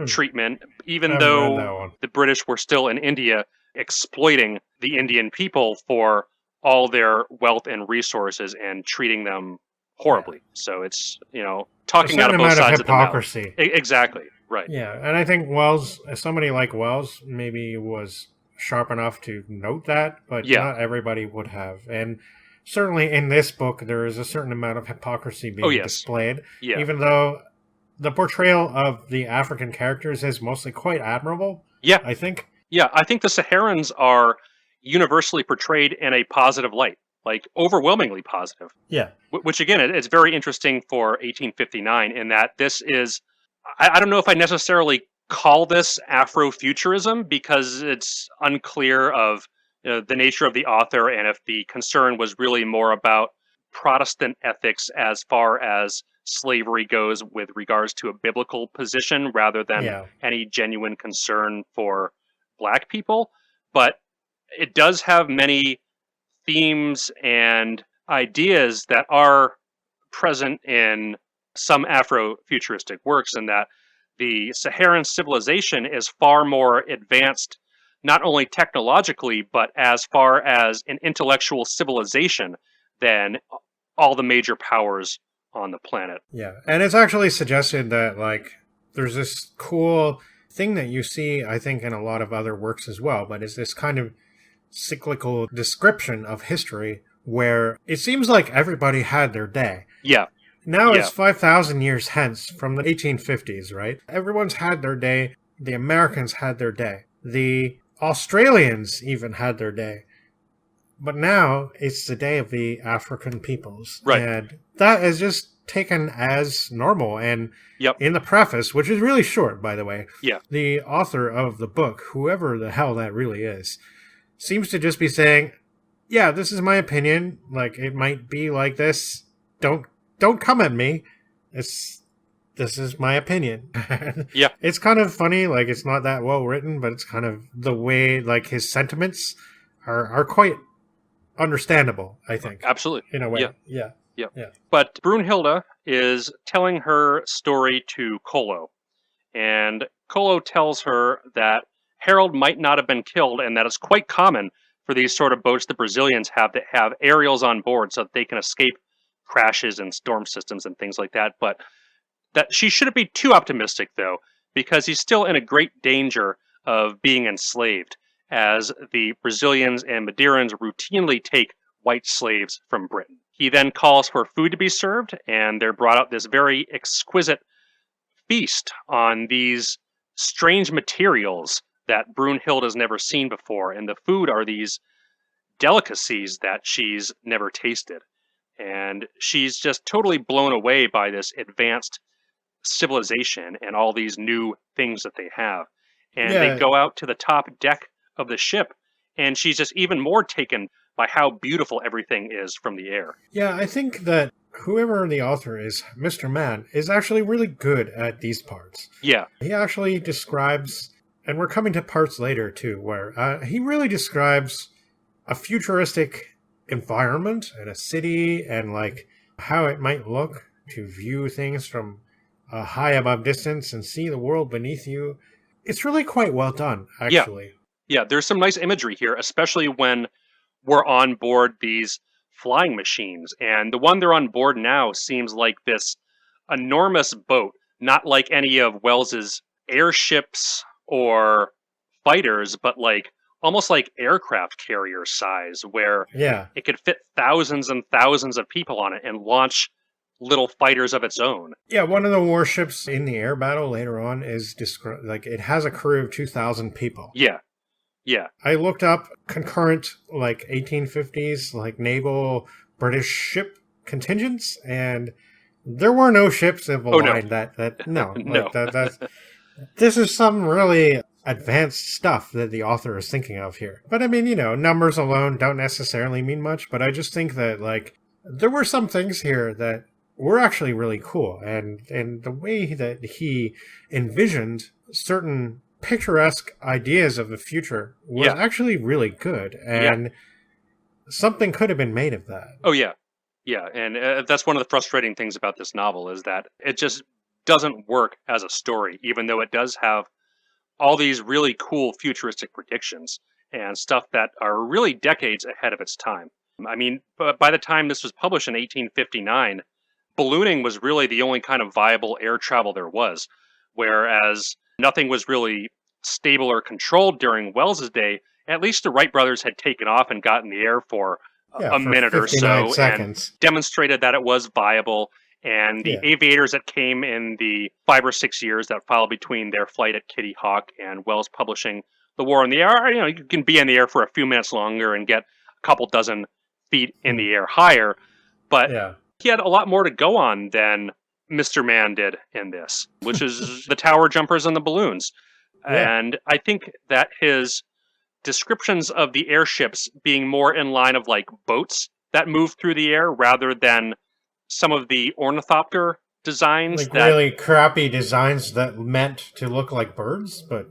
treatment, even though the British were still in India exploiting the Indian people for all their wealth and resources and treating them horribly. So it's, talking out of both sides of the mouth. Hypocrisy. Exactly. Right. Yeah. And I think somebody like Wells maybe was sharp enough to note that, but not everybody would have. And certainly in this book, there is a certain amount of hypocrisy being displayed, even though the portrayal of the African characters is mostly quite admirable. Yeah. I think. Yeah, I think the Saharans are universally portrayed in a positive light, overwhelmingly positive. Yeah. Which, again, it's very interesting for 1859 in that this is, I don't know if I necessarily call this Afrofuturism because it's unclear of the nature of the author and if the concern was really more about Protestant ethics as far as slavery goes with regards to a biblical position rather than any genuine concern for Black people. But it does have many themes and ideas that are present in some Afrofuturistic works, in that the Saharan civilization is far more advanced, not only technologically, but as far as an intellectual civilization than all the major powers on the planet. Yeah, and it's actually suggested that, there's this cool thing that you see, I think, in a lot of other works as well, but it's this kind of cyclical description of history where it seems like everybody had their day. Yeah. Now it's 5,000 years hence from the 1850s, right? Everyone's had their day. The Americans had their day. The Australians even had their day. But now it's the Day of the African Peoples. Right. And that is just taken as normal. And Yep. in the preface, which is really short, by the way, Yeah. the author of the book, whoever the hell that really is, seems to just be saying, yeah, this is my opinion. Like, it might be like this. Don't come at me. This is my opinion. Yeah. It's kind of funny. Like, it's not that well written, but it's kind of the way, like, his sentiments are quite understandable, I think. Absolutely. In a way. Yeah. Yeah. But Brunhilde is telling her story to Kolo. And Kolo tells her that Harold might not have been killed, and that it's quite common for these sort of boats the Brazilians have that have aerials on board so that they can escape crashes and storm systems and things like that. But that she shouldn't be too optimistic, though, because he's still in a great danger of being enslaved, as the Brazilians and Madeirans routinely take white slaves from Britain. He then calls for food to be served, and they're brought out this very exquisite feast on these strange materials that Brunhilde has never seen before, and the food are these delicacies that she's never tasted. And she's just totally blown away by this advanced civilization and all these new things that they have. And they go out to the top deck of the ship, and she's just even more taken by how beautiful everything is from the air. Yeah, I think that whoever the author is, Mr. Mann, is actually really good at these parts. Yeah. He actually describes, and we're coming to parts later too, where he really describes a futuristic environment and a city and like how it might look to view things from a high above distance and see the world beneath you. It's really quite well done, actually. Yeah, there's some nice imagery here, especially when we're on board these flying machines. And the one they're on board now seems like this enormous boat, not like any of Wells's airships or fighters, but like almost like aircraft carrier size, where it could fit thousands and thousands of people on it and launch little fighters of its own. Yeah, one of the warships in the air battle later on is like it has a crew of 2,000 people. Yeah. I looked up concurrent like 1850s like naval British ship contingents, and there were no ships of a line that no. No. That's this is some really advanced stuff that the author is thinking of here. But I mean, numbers alone don't necessarily mean much, but I just think that like there were some things here that were actually really cool, and the way that he envisioned certain picturesque ideas of the future was actually really good, and something could have been made of that. Oh yeah, and that's one of the frustrating things about this novel, is that it just doesn't work as a story, even though it does have all these really cool futuristic predictions and stuff that are really decades ahead of its time. I mean, by the time this was published in 1859, ballooning was really the only kind of viable air travel there was, whereas nothing was really stable or controlled during Wells's day. At least the Wright brothers had taken off and got in the air for a minute or so seconds. And demonstrated that it was viable. And the aviators that came in the 5 or 6 years that followed between their flight at Kitty Hawk and Wells publishing The War in the Air, you can be in the air for a few minutes longer and get a couple dozen feet in the air higher. But he had a lot more to go on than Mr. Mann did in this, which is the tower jumpers and the balloons. And I think that his descriptions of the airships being more in line of like boats that move through the air rather than some of the ornithopter designs, like really crappy designs that meant to look like birds, but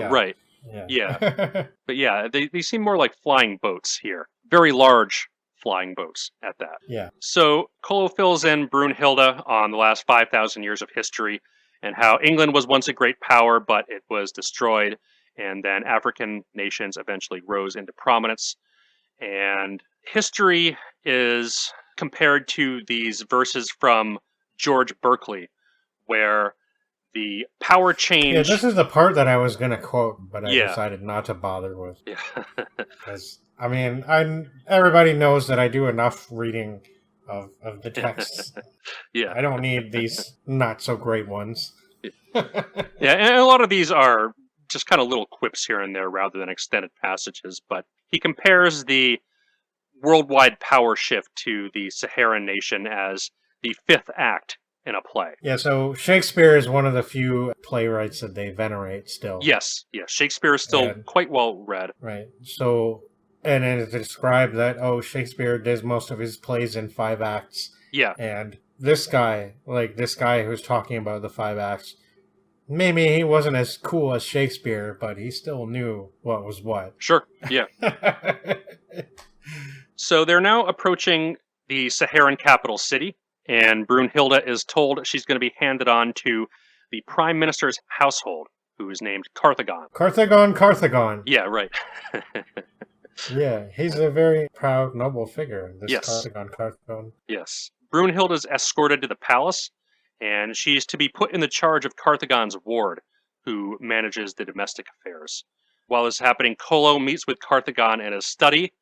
right. But they seem more like flying boats here, very large flying boats at that. So Kolo fills in Brunhilde on the last 5,000 years of history and how England was once a great power, but it was destroyed, and then African nations eventually rose into prominence. And history is compared to these verses from George Berkeley, where the power change... Yeah, this is the part that I was going to quote, but I decided not to bother with. Because, I mean, everybody knows that I do enough reading of the texts. I don't need these not-so-great ones. And a lot of these are just kind of little quips here and there rather than extended passages, but he compares the worldwide power shift to the Saharan nation as the fifth act in a play. Yeah, so Shakespeare is one of the few playwrights that they venerate still. Yes, Shakespeare is still quite well read. Right. So, and it's described that, Shakespeare does most of his plays in 5 acts. Yeah. And this guy who's talking about the 5 acts, maybe he wasn't as cool as Shakespeare, but he still knew what was what. Sure, yeah. So they're now approaching the Saharan capital city, and Brunhilde is told she's going to be handed on to the prime minister's household, who is named Carthagon. Carthagon. Yeah, right. Yeah, he's a very proud, noble figure, this yes. Carthagon. Yes. Brunhilde is escorted to the palace, and she's to be put in the charge of Carthagon's ward, who manages the domestic affairs. While this is happening, Kolo meets with Carthagon in his study,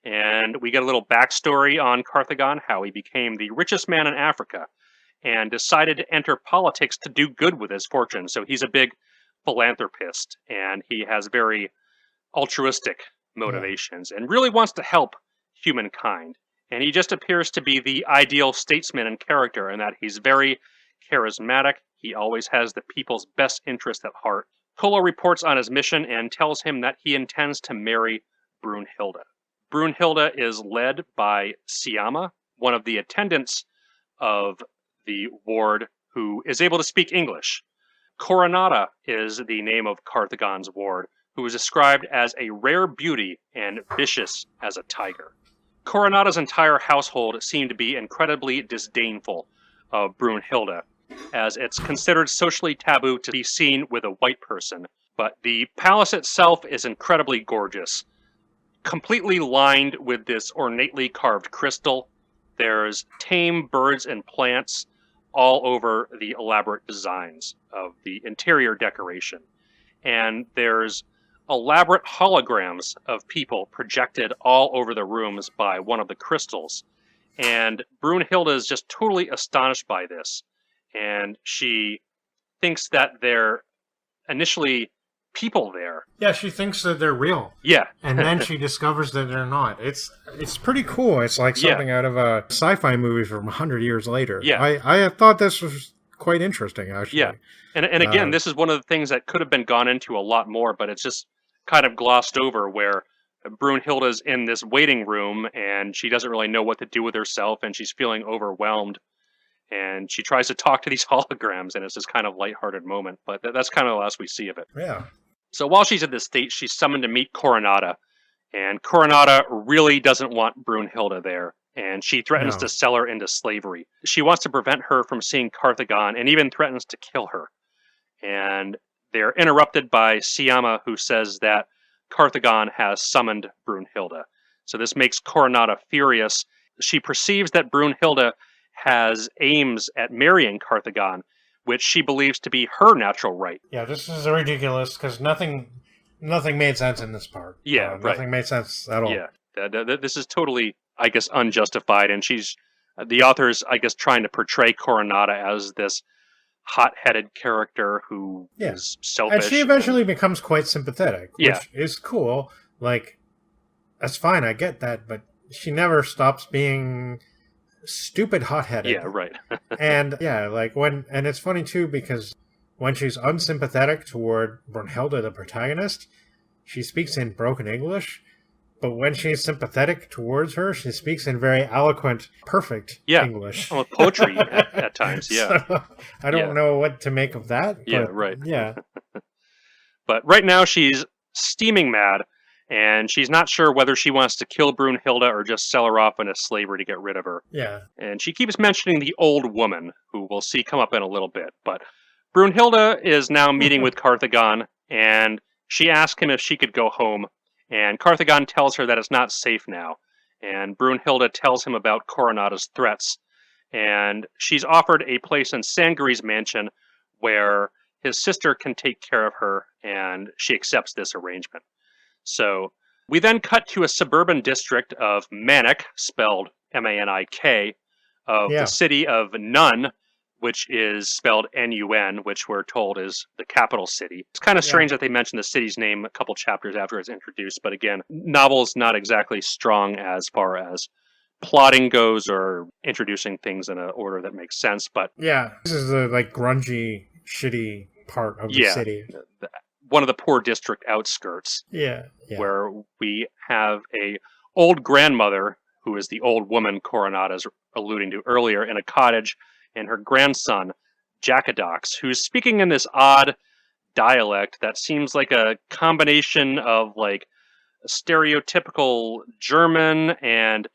and we get a little backstory on Carthagon, how he became the richest man in Africa, and decided to enter politics to do good with his fortune. So he's a big philanthropist, and he has very altruistic motivations, and really wants to help humankind. And he just appears to be the ideal statesman and character, in that he's very charismatic. He always has the people's best interest at heart. Kolo reports on his mission and tells him that he intends to marry Brunhilde. Brunhilde is led by Siama, one of the attendants of the ward, who is able to speak English. Coronata is the name of Carthagon's ward, who is described as a rare beauty and vicious as a tiger. Coronata's entire household seem to be incredibly disdainful of Brunhilde, as it's considered socially taboo to be seen with a white person. But the palace itself is incredibly gorgeous, completely lined with this ornately carved crystal. There's tame birds and plants all over the elaborate designs of the interior decoration. And there's elaborate holograms of people projected all over the rooms by one of the crystals. And Brunhilde is just totally astonished by this. And she thinks that they're initially people there. Yeah, she thinks that they're real. Yeah. And then she discovers that they're not. It's pretty cool. It's like something out of a sci-fi movie from 100 years later. Yeah. I thought this was quite interesting, actually. Yeah. And again, this is one of the things that could have been gone into a lot more, but it's just kind of glossed over, where Brunhilde's in this waiting room and she doesn't really know what to do with herself, and she's feeling overwhelmed. And she tries to talk to these holograms, and it's this kind of lighthearted moment. But that's kind of the last we see of it. Yeah. So while she's at this state, she's summoned to meet Coronata. And Coronata really doesn't want Brunhilde there. And she threatens to sell her into slavery. She wants to prevent her from seeing Carthagon, and even threatens to kill her. And they're interrupted by Siama, who says that Carthagon has summoned Brunhilde. So this makes Coronata furious. She perceives that Brunhilde has aims at marrying Carthagon, which she believes to be her natural right. Yeah, this is ridiculous, because nothing made sense in this part. Yeah, right. Nothing made sense at all. Yeah, this is totally, I guess, unjustified, and the author's, I guess, trying to portray Coronata as this hot-headed character who is selfish. And she eventually becomes quite sympathetic, which is cool. Like, that's fine, I get that, but she never stops being stupid hot-headed. Yeah, right. And and it's funny too, because when she's unsympathetic toward Brunhilde, the protagonist, she speaks in broken English, but when she's sympathetic towards her, she speaks in very eloquent, perfect English. Well, poetry at times, yeah. So, I don't know what to make of that. Yeah, right. Yeah. But right now she's steaming mad, and she's not sure whether she wants to kill Brunhilde or just sell her off into slavery to get rid of her. Yeah. And she keeps mentioning the old woman, who we'll see come up in a little bit. But Brunhilde is now meeting with Carthagon, and she asks him if she could go home. And Carthagon tells her that it's not safe now. And Brunhilde tells him about Coronata's threats. And she's offered a place in Sangari's mansion where his sister can take care of her, and she accepts this arrangement. So we then cut to a suburban district of Manik, spelled M-A-N-I-K, of the city of Nun, which is spelled N-U-N, which we're told is the capital city. It's kind of strange that they mention the city's name a couple chapters after it's introduced, but again, novel's not exactly strong as far as plotting goes or introducing things in an order that makes sense, but... Yeah, this is the, like, grungy, shitty part of the city. One of the poor district outskirts. Yeah. Where we have a old grandmother, who is the old woman Coronada's alluding to earlier, in a cottage, and her grandson, Jackadox, who's speaking in this odd dialect that seems like a combination of, like, stereotypical German and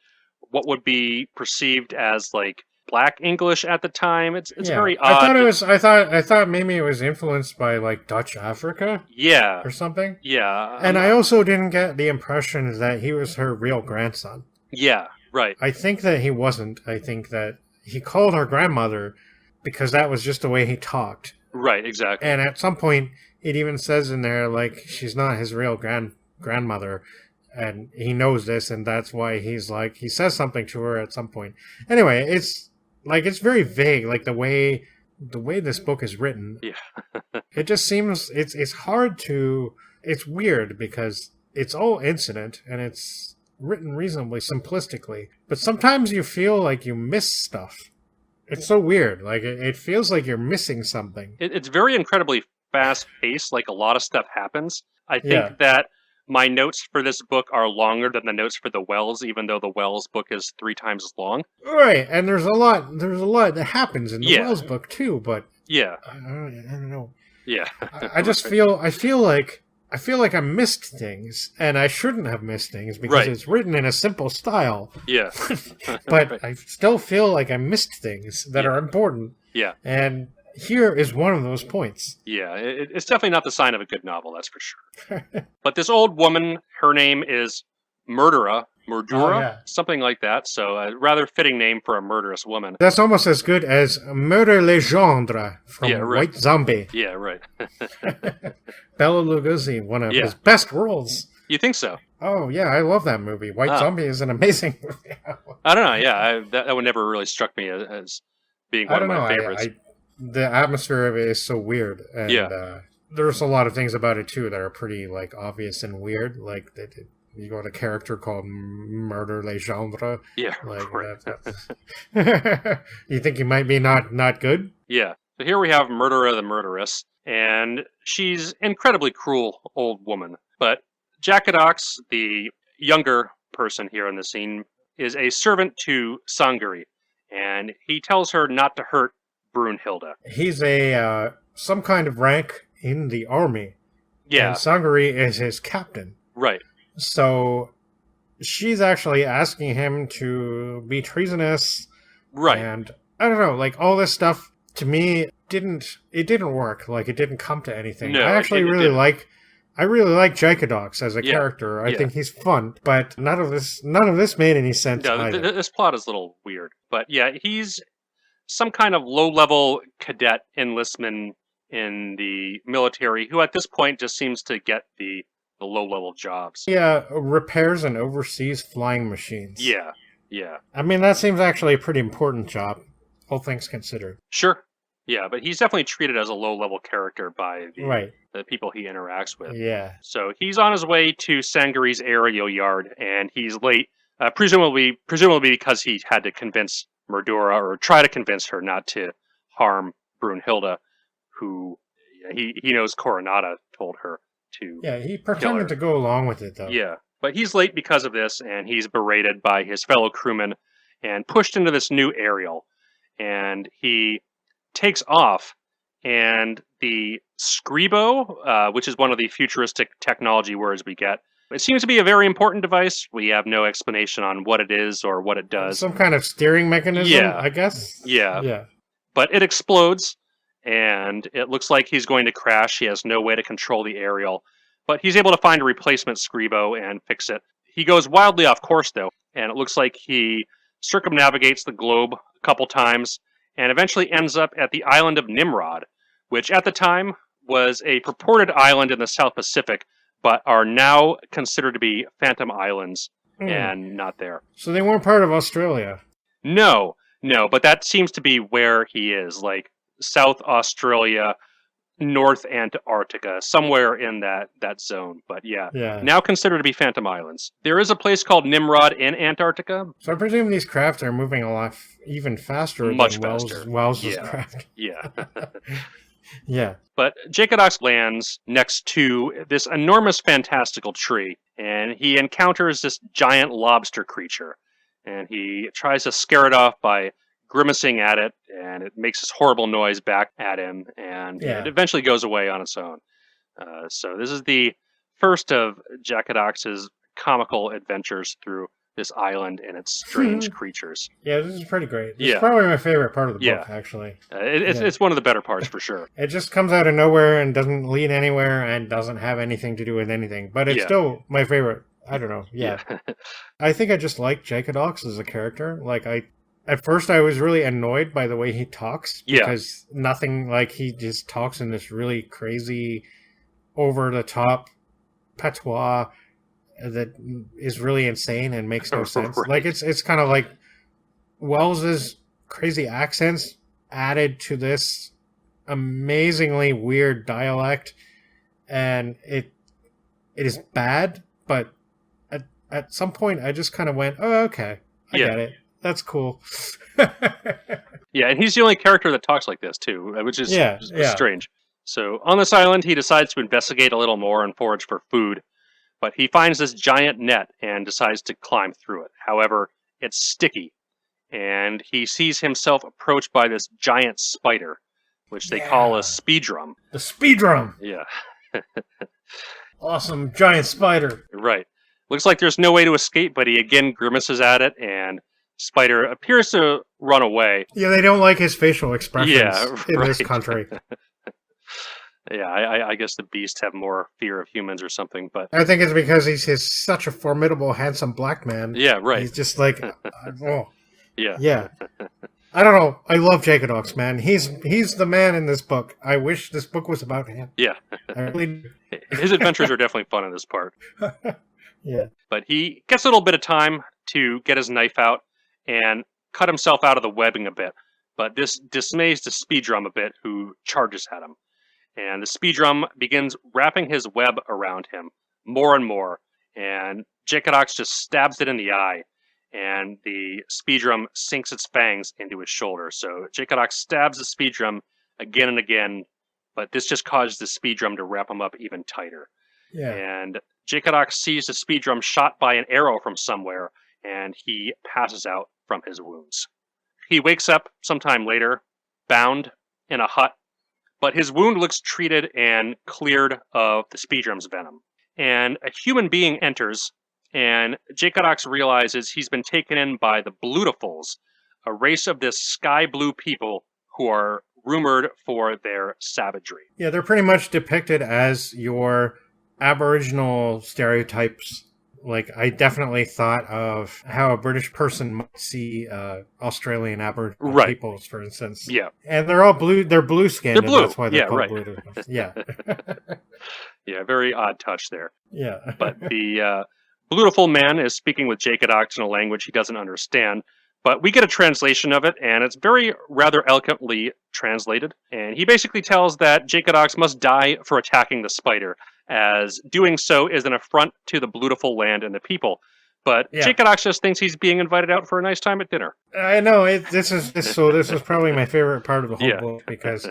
what would be perceived as, like, Black English at the time. It's very odd. I thought maybe it was influenced by, like, Dutch Africa. Yeah. Or something. Yeah. And I also didn't get the impression that he was her real grandson. Yeah, right. I think that he wasn't. I think that he called her grandmother because that was just the way he talked. Right, exactly. And at some point, it even says in there, like, she's not his real grandmother. And he knows this, and that's why he's like, he says something to her at some point. Anyway, it's very vague, like the way this book is written. Yeah. It just seems, it's hard to, it's weird because it's all incident and it's written reasonably simplistically. But sometimes you feel like you miss stuff. It's so weird. Like, it feels like you're missing something. It's very incredibly fast-paced, like a lot of stuff happens. I think that my notes for this book are longer than the notes for the Wells, even though the Wells book is 3 times as long. Right, and there's a lot that happens in the Wells book too, but yeah, I don't know. Yeah, I just feel like I missed things, and I shouldn't have missed things because it's written in a simple style. Yeah, but I still feel like I missed things that are important. Yeah, and here is one of those points. Yeah, it's definitely not the sign of a good novel, that's for sure. But this old woman, her name is Murdura, something like that. So a rather fitting name for a murderous woman. That's almost as good as Murder Legendre from White Zombie. Yeah, right. Bela Lugosi, one of his best roles. You think so? Oh, yeah, I love that movie. White Zombie is an amazing movie. I don't know, yeah. That one never really struck me as being one of my favorites. The atmosphere of it is so weird, and there's a lot of things about it too that are pretty like obvious and weird. Like you got a character called Murder Legendre. Yeah, like you think he might be not good? Yeah. So here we have Murdera the Murderess, and she's incredibly cruel old woman. But Jackadox, the younger person here in the scene, is a servant to Sangari, and he tells her not to hurt Brunhilde. He's some kind of rank in the army. Yeah. And Sangari is his captain. Right. So she's actually asking him to be treasonous. Right. And I don't know, like all this stuff to me didn't work. Like it didn't come to anything. No, I actually really like Jackadox as a character. I think he's fun, but none of this made any sense. No, this plot is a little weird. But yeah, he's some kind of low-level cadet enlistman in the military who at this point just seems to get the low-level jobs. Yeah, repairs and oversees flying machines. Yeah. I mean, that seems actually a pretty important job, all things considered. Sure. Yeah, but he's definitely treated as a low-level character by the people he interacts with. Yeah. So he's on his way to Sangari's aerial yard, and he's late, presumably because he had to convince Murdura, or try to convince her not to harm Brunhilde, who he knows Coronada told her to. Yeah, he pretended to go along with it, though. Yeah, but he's late because of this, and he's berated by his fellow crewmen and pushed into this new aerial. And he takes off, and the Scribo, which is one of the futuristic technology words we get, it seems to be a very important device. We have no explanation on what it is or what it does. Some kind of steering mechanism, I guess? Yeah. But it explodes, and it looks like he's going to crash. He has no way to control the aerial, but he's able to find a replacement Scribo and fix it. He goes wildly off course, though, and it looks like he circumnavigates the globe a couple times and eventually ends up at the island of Nimrod, which at the time was a purported island in the South Pacific, but are now considered to be phantom islands and not there. So they weren't part of Australia? No, No, but that seems to be where he is, like South Australia, North Antarctica, somewhere in that zone. But yeah, now considered to be Phantom Islands. There is a place called Nimrod in Antarctica. So I presume these crafts are moving a lot even faster Much than faster. Wells's craft. Yeah. Yeah. But Heckethorn lands next to this enormous fantastical tree, and he encounters this giant lobster creature. And he tries to scare it off by grimacing at it, and it makes this horrible noise back at him, and it eventually goes away on its own. So this is the first of Heckethorn's comical adventures through this island and its strange creatures. Yeah, this is pretty great. This is probably my favorite part of the book, actually. It's one of the better parts, for sure. It just comes out of nowhere and doesn't lead anywhere and doesn't have anything to do with anything. But it's still my favorite. I don't know. Yeah. I think I just like Heckethorn as a character. Like, at first I was really annoyed by the way he talks. Because nothing, like, he just talks in this really crazy, over-the-top patois that is really insane and makes no sense. Right. Like, it's kind of like Wells's crazy accents added to this amazingly weird dialect, and it is bad, but at some point I just kind of went, oh, okay, I get it. That's cool. Yeah, and he's the only character that talks like this, too, which is strange. So on this island, he decides to investigate a little more and forage for food. But he finds this giant net and decides to climb through it. However, it's sticky, and he sees himself approached by this giant spider, which they call a speedrum. The speedrum! Yeah. Awesome giant spider. Right. Looks like there's no way to escape, but he again grimaces at it, and spider appears to run away. Yeah, they don't like his facial expressions in this country. Yeah, I guess the beasts have more fear of humans or something, but I think it's because he's such a formidable, handsome black man. Yeah, right. He's just like, oh. Yeah. I don't know. I love Heckethorn, man. He's the man in this book. I wish this book was about him. Yeah. His adventures are definitely fun in this part. Yeah. But he gets a little bit of time to get his knife out and cut himself out of the webbing a bit. But this dismays the speedrum a bit, who charges at him. And the speedrum begins wrapping his web around him more and more. And Heckethorn just stabs it in the eye. And the speedrum sinks its fangs into his shoulder. So Heckethorn stabs the speedrum again and again. But this just causes the speedrum to wrap him up even tighter. Yeah. And Heckethorn sees the speedrum shot by an arrow from somewhere. And he passes out from his wounds. He wakes up sometime later, bound in a hut. But his wound looks treated and cleared of the speedrum's venom. And a human being enters, and Heckethorn realizes he's been taken in by the Beautifuls, a race of this sky blue people who are rumored for their savagery. Yeah, they're pretty much depicted as your Aboriginal stereotypes. Like, I definitely thought of how a British person might see Australian Aboriginal peoples, for instance. Yeah. And they're all blue. They're blue-skinned. They're blue. That's why they're called blue. Yeah. Yeah, very odd touch there. Yeah. But the Beautiful man is speaking with Heckethorn in a language he doesn't understand. But we get a translation of it, and it's very rather eloquently translated. And he basically tells that Heckethorn must die for attacking the spider, as doing so is an affront to the Beautiful land and the people. But Heckethorn just thinks he's being invited out for a nice time at dinner. I know. This is probably my favorite part of the whole book, because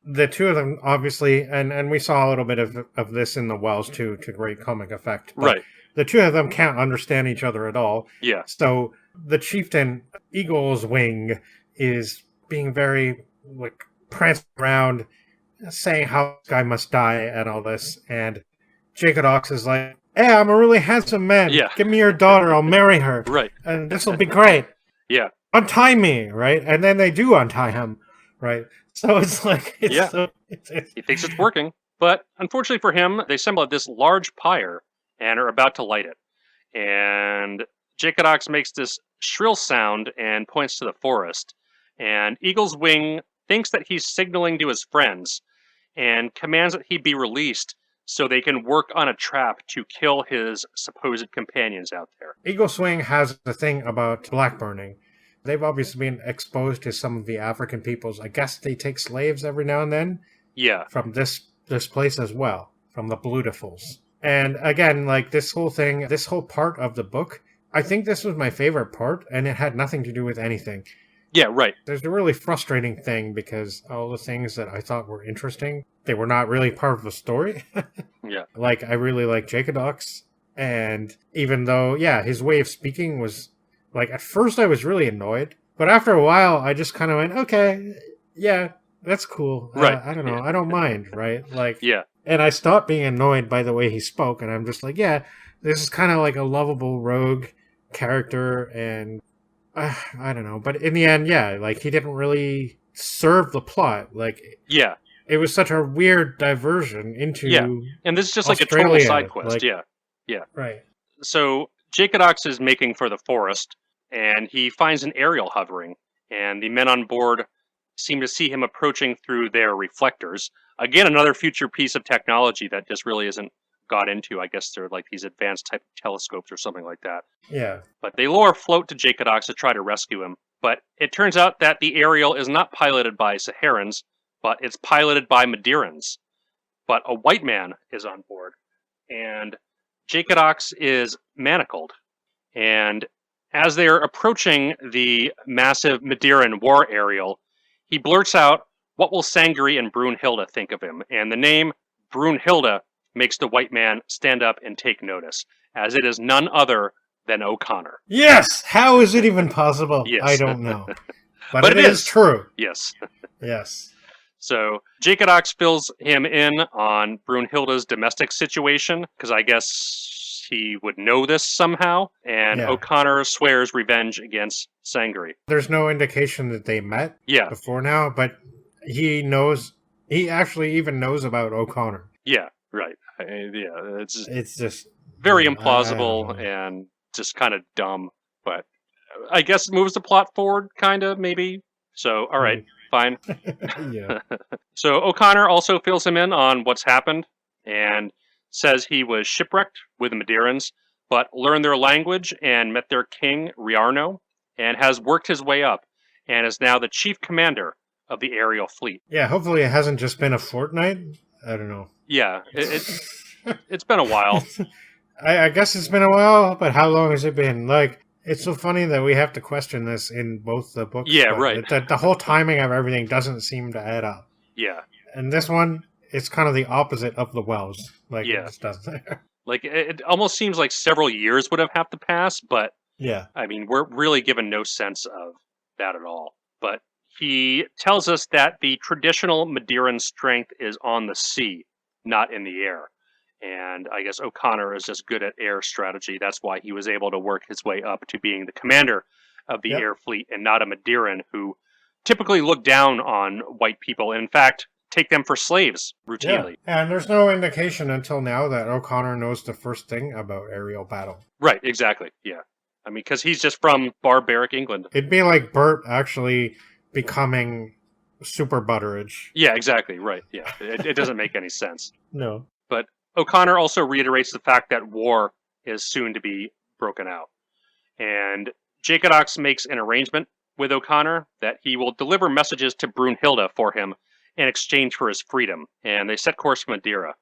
the two of them, obviously, and we saw a little bit of this in the Wells, too, to great comic effect. But the two of them can't understand each other at all. Yeah. So the chieftain, Eagle's Wing, is being very, like, prancing around, saying how this guy must die and all this. And Heckethorn is like, hey, I'm a really handsome man. Yeah. Give me your daughter. I'll marry her. Right. And this will be great. Yeah. Untie me, right? And then they do untie him, right? So it's like... he thinks it's working. But unfortunately for him, they assemble at this large pyre and are about to light it. And Heckethorn makes this shrill sound and points to the forest. And Eagle's Wing thinks that he's signaling to his friends and commands that he be released so they can work on a trap to kill his supposed companions out there. Eagle's Wing has the thing about black burning. They've obviously been exposed to some of the African peoples. I guess they take slaves every now and then. Yeah. From this place as well, from the Blutifuls. And again, like this whole thing, this whole part of the book, I think this was my favorite part, and it had nothing to do with anything. Yeah, right. There's a really frustrating thing because all the things that I thought were interesting, they were not really part of the story. Yeah. Like, I really like Jacodox, and even though, yeah, his way of speaking was, like, at first I was really annoyed, but after a while I just kind of went, okay, yeah, that's cool. Right. I don't know. I don't mind, right? Like, yeah. And I stopped being annoyed by the way he spoke, and I'm just like, yeah, this is kind of like a lovable rogue character, and I don't know. But in the end, yeah, like, he didn't really serve the plot. Like, yeah, it was such a weird diversion into and this is just Australia, like a total side quest. like, yeah. Right. So Jacodox is making for the forest, and he finds an aerial hovering, and the men on board seem to see him approaching through their reflectors. Again, another future piece of technology that just really isn't got into. I guess they're like these advanced type of telescopes or something like that. Yeah. But they lower float to Jacodox to try to rescue him. But it turns out that the aerial is not piloted by Saharans, but it's piloted by Madeirans. But a white man is on board, and Jacodox is manacled. And as they're approaching the massive Madeiran war aerial, he blurts out, "What will Sangri and Brunhilde think of him?" And the name Brunhilde makes the white man stand up and take notice, as it is none other than O'Connor. Yes! How is it even possible? Yes. I don't know. But it is true. Yes. Yes. So Jacodox fills him in on Brunhilde's domestic situation, because I guess he would know this somehow, and O'Connor swears revenge against Sangri. There's no indication that they met before now, but he actually even knows about O'Connor. Yeah, right. It's just very implausible and just kind of dumb, but I guess moves the plot forward, kind of, maybe. So, all right, fine. Yeah. So O'Connor also fills him in on what's happened and says he was shipwrecked with the Madeirans, but learned their language and met their king, Riarno, and has worked his way up and is now the chief commander of the aerial fleet. Yeah, hopefully it hasn't just been a fortnight. I don't know. Yeah, it's been a while. I guess it's been a while, but how long has it been? Like, it's so funny that we have to question this in both the books. Yeah, right. The whole timing of everything doesn't seem to add up. Yeah. And this one, it's kind of the opposite of the Wells. Like, it just doesn't. Like, it almost seems like several years would have to pass, but yeah. I mean, we're really given no sense of that at all. But he tells us that the traditional Madeiran strength is on the sea, not in the air. And I guess O'Connor is just good at air strategy. That's why he was able to work his way up to being the commander of the air fleet and not a Madeiran who typically look down on white people. And in fact, take them for slaves routinely. Yeah. And there's no indication until now that O'Connor knows the first thing about aerial battle. Right, exactly. Yeah. I mean, because he's just from barbaric England. It'd be like Bert actually becoming super Butteridge. Yeah, exactly. Right. Yeah. It doesn't make any sense. No. But O'Connor also reiterates the fact that war is soon to be broken out. And Jacodox makes an arrangement with O'Connor that he will deliver messages to Brunhilde for him in exchange for his freedom. And they set course for Madeira.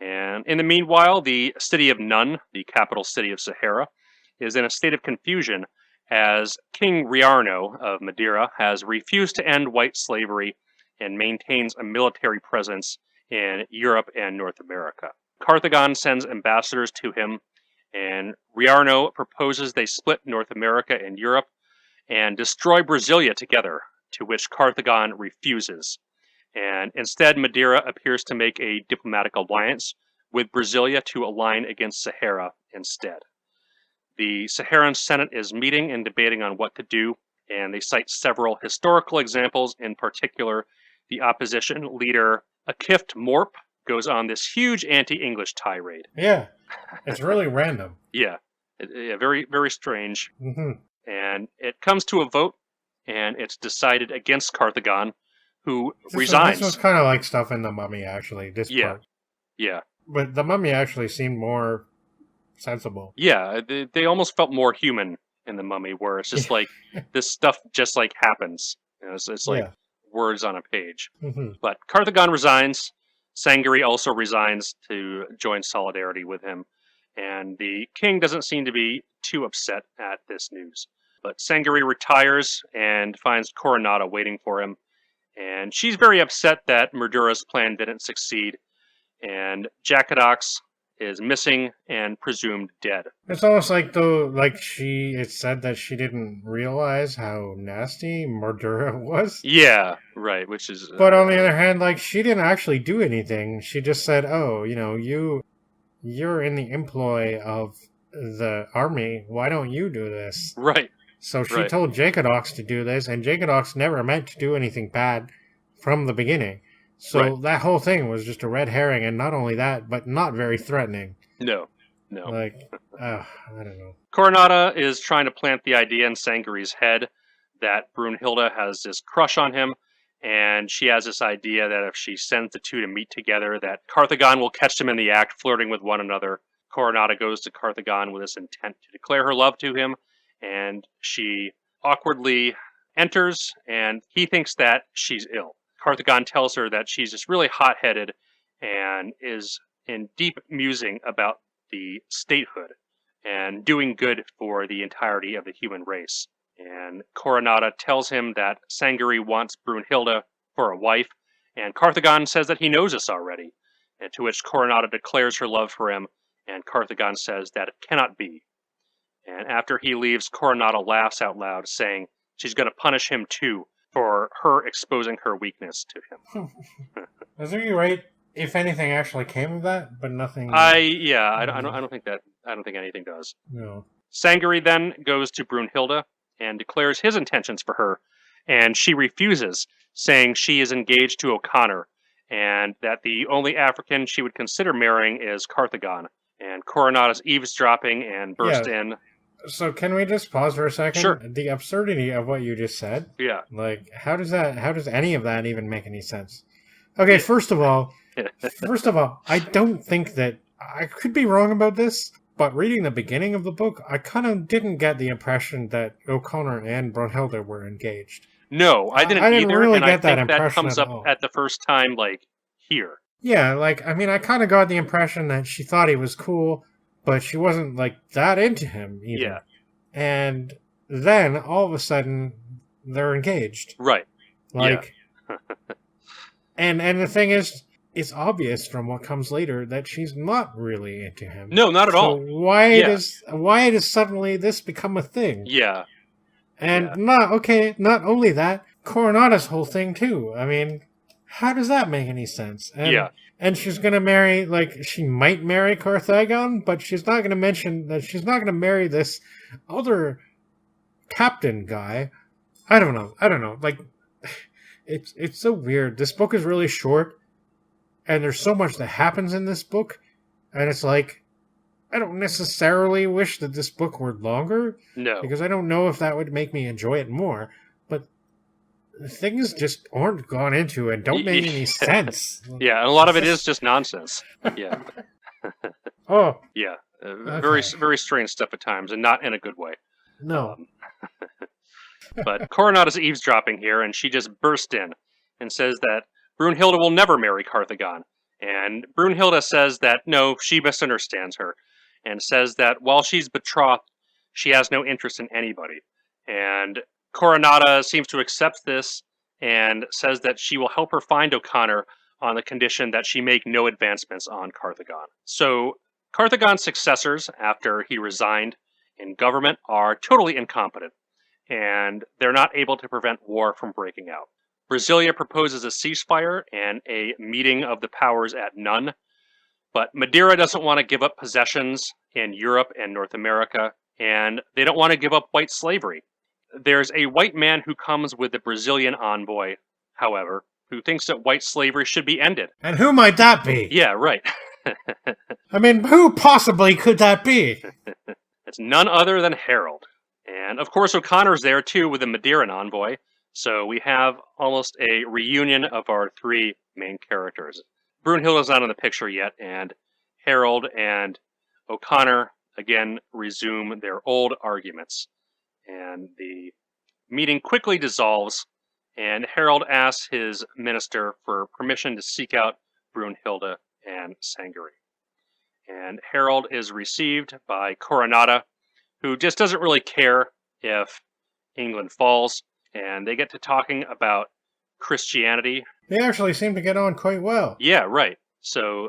And in the meanwhile, the city of Nun, the capital city of Sahara, is in a state of confusion as King Riarno of Madeira has refused to end white slavery and maintains a military presence in Europe and North America. Carthagon sends ambassadors to him, and Riarno proposes they split North America and Europe and destroy Brasilia together, to which Carthagon refuses. And instead, Madeira appears to make a diplomatic alliance with Brasilia to align against Sahara instead. The Saharan Senate is meeting and debating on what to do, and they cite several historical examples. In particular, the opposition leader Akift Morp goes on this huge anti-English tirade. Yeah, it's really random. Yeah, very, very strange. Mm-hmm. And it comes to a vote, and it's decided against Carthagon, who resigns. This was kind of like stuff in The Mummy, actually, this part. Yeah. But The Mummy actually seemed more sensible. Yeah, they almost felt more human in The Mummy, where it's just like this stuff just like happens. It's like words on a page. Mm-hmm. But Carthagon resigns. Sangari also resigns to join solidarity with him. And the king doesn't seem to be too upset at this news. But Sangari retires and finds Coronata waiting for him. And she's very upset that Murdura's plan didn't succeed. And Jackadox is missing and presumed dead. It's almost like, though, like it said that she didn't realize how nasty Murdura was. Yeah, right, which is... But on the other hand, like, she didn't actually do anything. She just said, oh, you're in the employ of the army. Why don't you do this? Right. So she told Jackadox to do this, and Jackadox never meant to do anything bad from the beginning. So that whole thing was just a red herring, and not only that, but not very threatening. No. Like, I don't know. Coronata is trying to plant the idea in Sangari's head that Brunhilde has this crush on him, and she has this idea that if she sends the two to meet together, that Carthagon will catch them in the act, flirting with one another. Coronata goes to Carthagon with this intent to declare her love to him, and she awkwardly enters, and he thinks that she's ill. Carthagon tells her that she's just really hot-headed and is in deep musing about the statehood and doing good for the entirety of the human race. And Coronata tells him that Sangari wants Brunhilde for a wife, and Carthagon says that he knows this already, and to which Coronata declares her love for him, and Carthagon says that it cannot be. And after he leaves, Coronata laughs out loud, saying she's going to punish him too, for her exposing her weakness to him. Is you right? If anything actually came of that, but nothing. I don't think anything does. No. Sangari then goes to Brunhilde and declares his intentions for her, and she refuses, saying she is engaged to O'Connor, and that the only African she would consider marrying is Carthagon. And Coronata's eavesdropping and burst in. So can we just pause for a second? Sure. The absurdity of what you just said. Yeah. Like, how does any of that even make any sense? Okay, first of all, I don't think that, I could be wrong about this, but reading the beginning of the book, I kind of didn't get the impression that O'Connor and Brunhilde were engaged. No, I didn't either, really and get I that think that impression comes at up all. at the first time, like, here. Yeah, like, I mean, I kind of got the impression that she thought he was cool, but she wasn't, like, that into him, either. Yeah. And then, all of a sudden, they're engaged. Right. Like, and the thing is, it's obvious from what comes later that she's not really into him. No, not at all. Why does suddenly this become a thing? Yeah. And not only that, Coronata's whole thing too. I mean, how does that make any sense? And she's going to marry, like, she might marry Carthagon, but she's not going to mention that she's not going to marry this other captain guy. I don't know. Like, it's so weird. This book is really short, and there's so much that happens in this book, and it's like, I don't necessarily wish that this book were longer. No. Because I don't know if that would make me enjoy it more. But things just aren't gone into and don't make any sense. Yeah, and a lot of it is just nonsense. Yeah. Oh. Yeah. Very, very strange stuff at times, and not in a good way. No. But Coronata's eavesdropping here, and she just burst in and says that Brunhilde will never marry Carthagon. And Brunhilde says that, no, she misunderstands her, and says that while she's betrothed, she has no interest in anybody. And Coronata seems to accept this and says that she will help her find O'Connor on the condition that she make no advancements on Carthagon. So Carthagon's successors, after he resigned in government, are totally incompetent, and they're not able to prevent war from breaking out. Brasilia proposes a ceasefire and a meeting of the powers at none, but Madeira doesn't want to give up possessions in Europe and North America, and they don't want to give up white slavery. There's a white man who comes with the Brazilian envoy, however, who thinks that white slavery should be ended. And who might that be? Yeah, right. I mean, who possibly could that be? It's none other than Harold. And, of course, O'Connor's there, too, with the Madeiran envoy. So we have almost a reunion of our three main characters. Brunhilde's not in the picture yet, and Harold and O'Connor, again, resume their old arguments. And the meeting quickly dissolves, and Harold asks his minister for permission to seek out Brunhilde and Sangari. And Harold is received by Coronata, who just doesn't really care if England falls, and they get to talking about Christianity. They actually seem to get on quite well. Yeah, right. So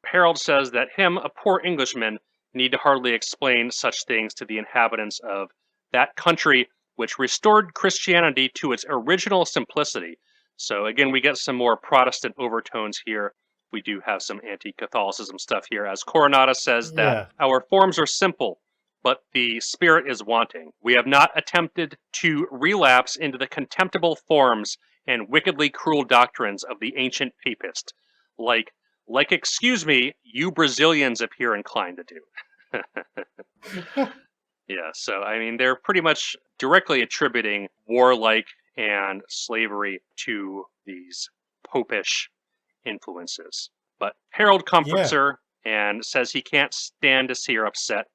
Harold says that him, a poor Englishman, need to hardly explain such things to the inhabitants of that country which restored Christianity to its original simplicity. So again, we get some more Protestant overtones here. We do have some anti-Catholicism stuff here, as Coronata says that our forms are simple, but the spirit is wanting. We have not attempted to relapse into the contemptible forms and wickedly cruel doctrines of the ancient papist, like excuse me, you Brazilians appear inclined to do. Yeah, so I mean, they're pretty much directly attributing warlike and slavery to these popish influences. But Harold comforts her and says he can't stand to see her upset,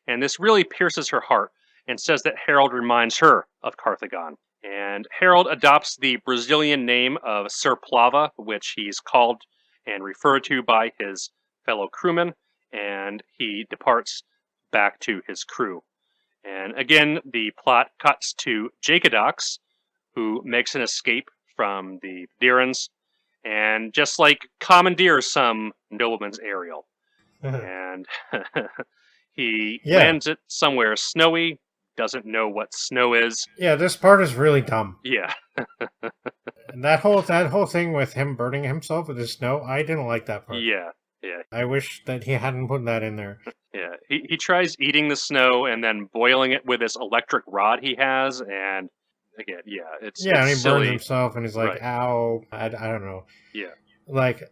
and this really pierces her heart and says that Harold reminds her of Carthagon. And Harold adopts the Brazilian name of Sir Plava, which he's called and referred to by his fellow crewmen, and he departs back to his crew. And again, the plot cuts to Jacodox, who makes an escape from the Dirans, and just like commandeers some nobleman's aerial. And he lands it somewhere snowy, doesn't know what snow is. Yeah, this part is really dumb. Yeah. And that whole thing with him burning himself with the snow, I didn't like that part. Yeah. I wish that he hadn't put that in there. Yeah, he tries eating the snow and then boiling it with this electric rod he has, and again, it's and he silly. burns himself, and he's like, "Ow!" I don't know. Yeah, like,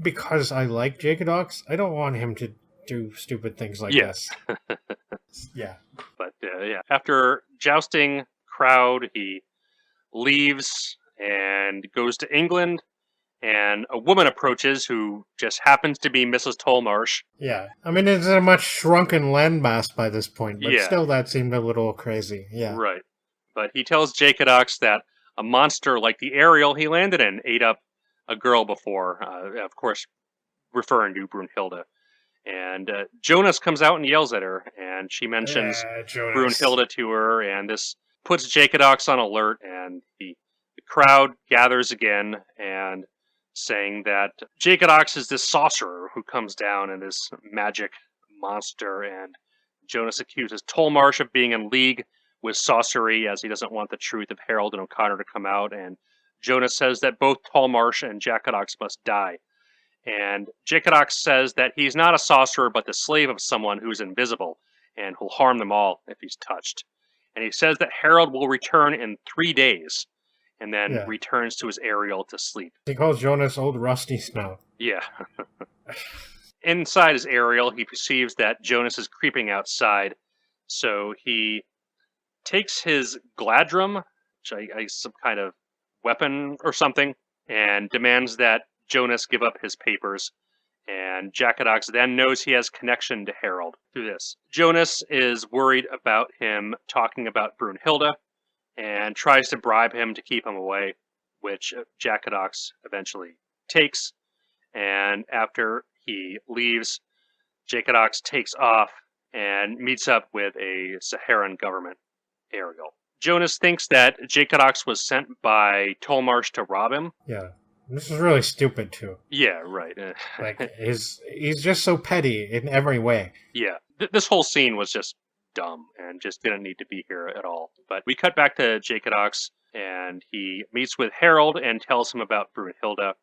because I like Jacodox, I don't want him to do stupid things like this. Yeah, but after jousting crowd, he leaves and goes to England. And a woman approaches who just happens to be Mrs. Tolmarsh. Yeah. I mean, it's a much shrunken landmass by this point, but still that seemed a little crazy. Yeah. Right. But he tells Jacodox that a monster like the Ariel he landed in ate up a girl before, of course, referring to Brunhilde. And Jonas comes out and yells at her, and she mentions Brunhilde to her, and this puts Jacodox on alert, and the crowd gathers again, and saying that Jacodox is this sorcerer who comes down and this magic monster, and Jonas accuses Tolmarsh of being in league with sorcery as he doesn't want the truth of Harold and O'Connor to come out, and Jonas says that both Tolmarsh and Jacodox must die. And Jacodox says that he's not a sorcerer but the slave of someone who's invisible and who'll harm them all if he's touched. And he says that Harold will return in 3 days, and then returns to his aerial to sleep. He calls Jonas Old Rusty Snout. Yeah. Inside his aerial, he perceives that Jonas is creeping outside, so he takes his gladrum, which I some kind of weapon or something, and demands that Jonas give up his papers. And Jacodox then knows he has connection to Harold through this. Jonas is worried about him talking about Brunhilde, and tries to bribe him to keep him away, which Jacodox eventually takes. And after he leaves, Jacodox takes off and meets up with a Saharan government aerial. Jonas thinks that Jacodox was sent by Tolmarsh to rob him. Yeah. This is really stupid, too. Yeah, right. Like, he's just so petty in every way. Yeah. This whole scene was just dumb and just didn't need to be here at all. But we cut back to Jacodox, and he meets with Harold and tells him about Brunhilde.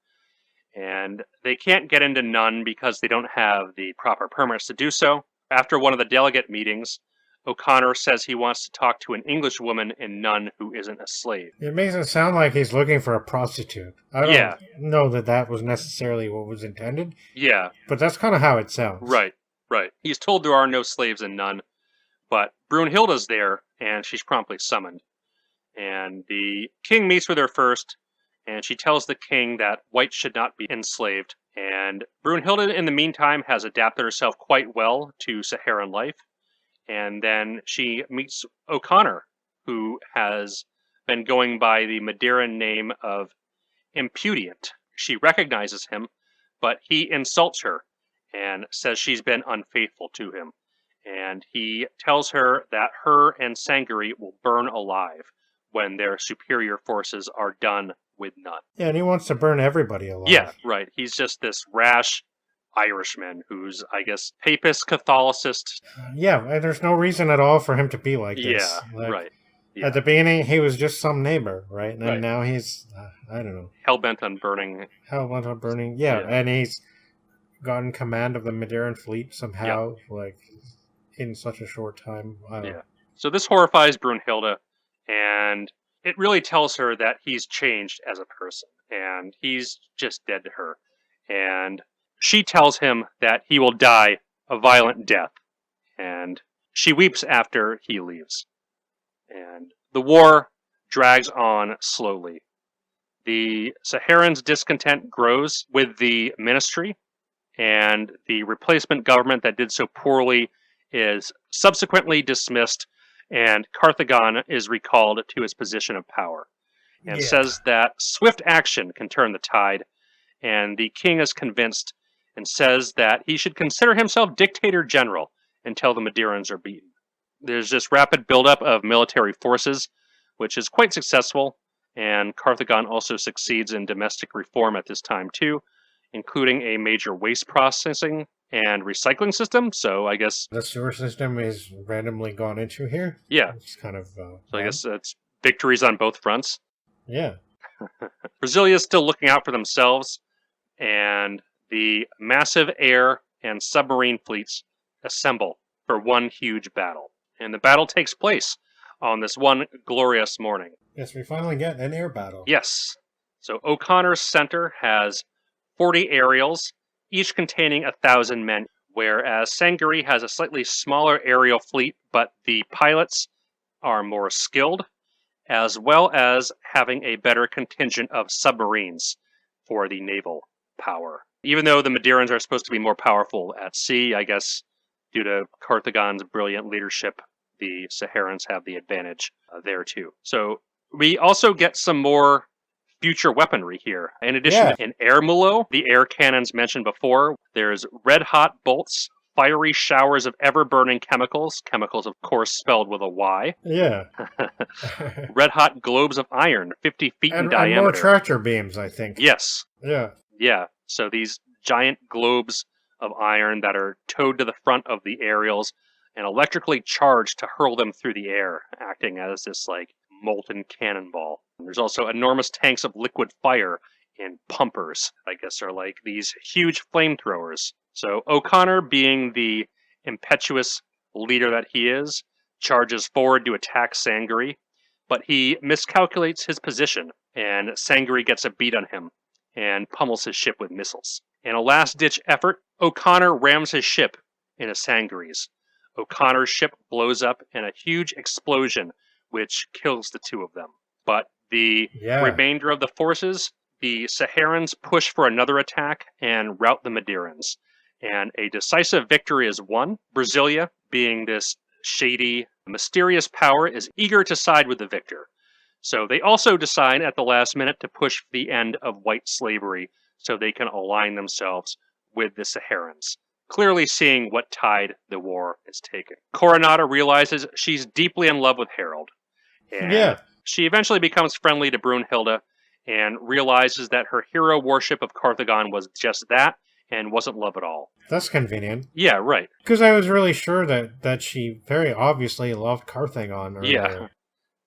And they can't get into Nunn because they don't have the proper permits to do so. After one of the delegate meetings, O'Connor says he wants to talk to an English woman in Nunn who isn't a slave. It makes it sound like he's looking for a prostitute. I don't know that was necessarily what was intended. Yeah. But that's kind of how it sounds. Right. He's told there are no slaves in Nunn. But Brunhilde's there, and she's promptly summoned. And the king meets with her first, and she tells the king that whites should not be enslaved. And Brunhilde, in the meantime, has adapted herself quite well to Saharan life, And then she meets O'Connor, who has been going by the Madeiran name of Impudent. She recognizes him, but he insults her and says she's been unfaithful to him. And he tells her that her and Sangari will burn alive when their superior forces are done with none. Yeah, and he wants to burn everybody alive. Yeah, right. He's just this rash Irishman who's, I guess, papist Catholicist. Yeah, there's no reason at all for him to be like this. Yeah, like, right. Yeah. At the beginning, he was just some neighbor, right? And right. now he's, I don't know. Hell-bent on burning. Hell-bent on burning, yeah. And he's gotten command of the Madeiran fleet somehow, like, in such a short time. So this horrifies Brunhilde, and it really tells her that he's changed as a person, and he's just dead to her. And she tells him that he will die a violent death, and she weeps after he leaves. And the war drags on slowly. The Saharans' discontent grows with the ministry, and the replacement government that did so poorly is subsequently dismissed, and Carthagon is recalled to his position of power, and says that swift action can turn the tide, and the king is convinced and says that he should consider himself dictator general until the Madeirans are beaten. There's this rapid buildup of military forces, which is quite successful, and Carthagon also succeeds in domestic reform at this time too, including a major waste processing and recycling system. So I guess the sewer system is randomly gone into here. Yeah, it's kind of. So I guess it's victories on both fronts. Yeah, Brasilia is still looking out for themselves, and the massive air and submarine fleets assemble for one huge battle. And the battle takes place on this one glorious morning. Yes, we finally get an air battle. Yes. So O'Connor's center has 40 aerials, each containing 1,000 men, whereas Sangari has a slightly smaller aerial fleet, but the pilots are more skilled, as well as having a better contingent of submarines for the naval power. Even though the Madeirans are supposed to be more powerful at sea, I guess due to Carthagon's brilliant leadership, the Saharans have the advantage there too. So we also get some more future weaponry here. In addition to an air mulo, the air cannons mentioned before, there's red-hot bolts, fiery showers of ever-burning chemicals, chemicals of course spelled with a Y. Yeah. Red-hot globes of iron, 50 feet in diameter. And more tractor beams, I think. Yes. Yeah. Yeah. So these giant globes of iron that are towed to the front of the aerials and electrically charged to hurl them through the air, acting as this like molten cannonball. And there's also enormous tanks of liquid fire and pumpers, I guess are like these huge flamethrowers. So O'Connor, being the impetuous leader that he is, charges forward to attack Sangari, but he miscalculates his position, and Sangari gets a beat on him and pummels his ship with missiles. In a last-ditch effort, O'Connor rams his ship into Sangari's. O'Connor's ship blows up in a huge explosion, which kills the two of them. But the remainder of the forces, the Saharans push for another attack and rout the Madeirans. And a decisive victory is won. Brasilia, being this shady, mysterious power, is eager to side with the victor. So they also decide at the last minute to push for the end of white slavery so they can align themselves with the Saharans, clearly seeing what tide the war is taking. Coronata realizes she's deeply in love with Harold. And she eventually becomes friendly to Brunhilde and realizes that her hero worship of Carthagon was just that and wasn't love at all. That's convenient. Yeah, right. Because I was really sure that she very obviously loved Carthagon earlier. Yeah,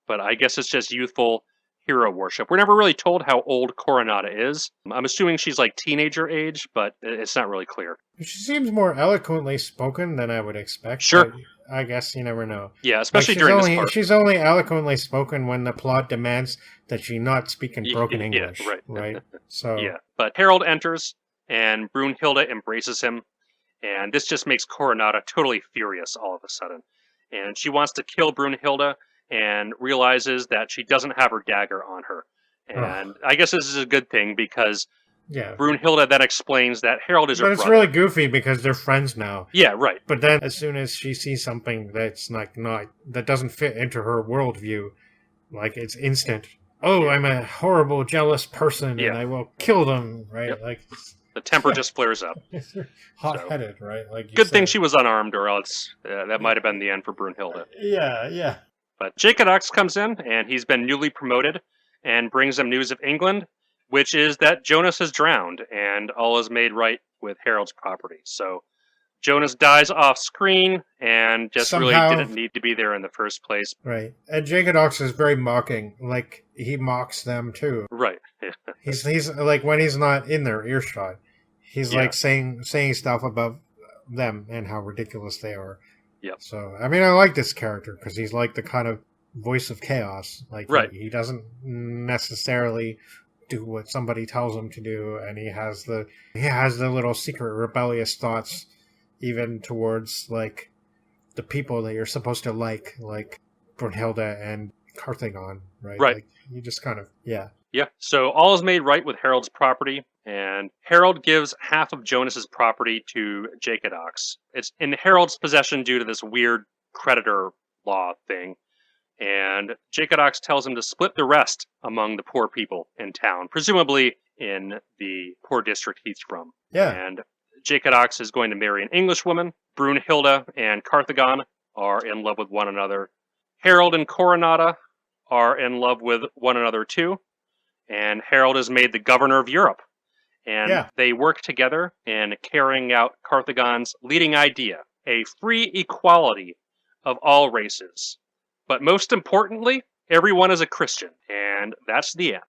but I guess it's just youthful hero worship. We're never really told how old Coronata is. I'm assuming she's like teenager age, but it's not really clear. She seems more eloquently spoken than I would expect. Sure. I guess you never know. Yeah, especially during this part. She's only eloquently spoken when the plot demands that she not speak in broken English. Yeah, right. So yeah, but Harold enters, and Brunhilde embraces him, and this just makes Coronata totally furious all of a sudden. And she wants to kill Brunhilde, and realizes that she doesn't have her dagger on her. And I guess this is a good thing, because Yeah. Brunhilde then explains that Harold is her brother. But it's really goofy because they're friends now. Yeah, right. But then as soon as she sees something that's like not that doesn't fit into her worldview, like it's instant. Oh, I'm a horrible, jealous person, and I will kill them. Right? Yep. Like the temper just flares up. Hot-headed, right? Like good thing she was unarmed, or else that might have been the end for Brunhilde. Yeah. But Jacodox comes in, and he's been newly promoted, and brings them news of England, which is that Jonas has drowned, and all is made right with Harold's property. So Jonas dies off screen, and just somehow, really didn't need to be there in the first place. Right. And Jacodox is very mocking. Like, he mocks them, too. Right. he's like, when he's not in their earshot, he's like saying stuff about them and how ridiculous they are. Yep. So, I mean, I like this character because he's like the kind of voice of chaos. Like, he doesn't necessarily do what somebody tells him to do, and he has the little secret rebellious thoughts even towards like the people that you're supposed to like Brunhilde and Carthagon, right? Like, you just kind of Yeah, so all is made right with Harold's property, and Harold gives half of Jonas's property to Jacodox. It's in Harold's possession due to this weird creditor law thing, and Jacodox tells him to split the rest among the poor people in town, presumably in the poor district he's from. Yeah. And Jacodox is going to marry an English woman. Brunhilde and Carthagon are in love with one another. Harold and Coronata are in love with one another too. And Harold is made the governor of Europe. And they work together in carrying out Carthagon's leading idea, a free equality of all races. But most importantly, everyone is a Christian. And that's the end.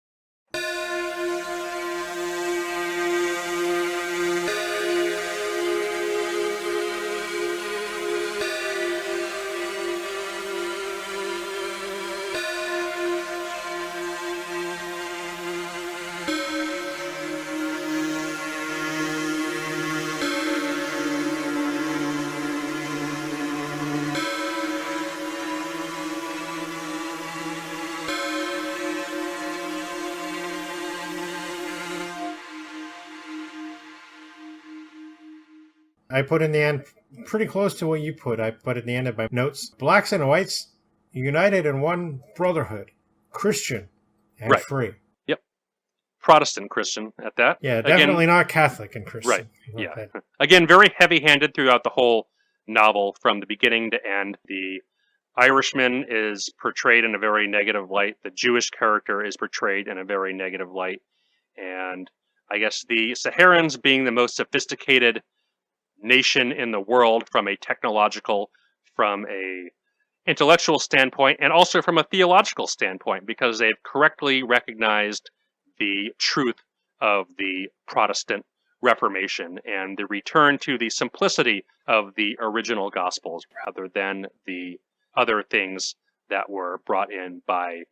I put in the end pretty close to what you put. I put in the end of my notes. Blacks and whites united in one brotherhood. Christian and free. Yep. Protestant Christian at that. Yeah, definitely not Catholic and Christian. Right. Yeah. Again, very heavy-handed throughout the whole novel from the beginning to end. The Irishman is portrayed in a very negative light. The Jewish character is portrayed in a very negative light. And I guess the Saharans, being the most sophisticated nation in the world from a technological, from a intellectual standpoint, and also from a theological standpoint, because they've correctly recognized the truth of the Protestant Reformation and the return to the simplicity of the original Gospels rather than the other things that were brought in by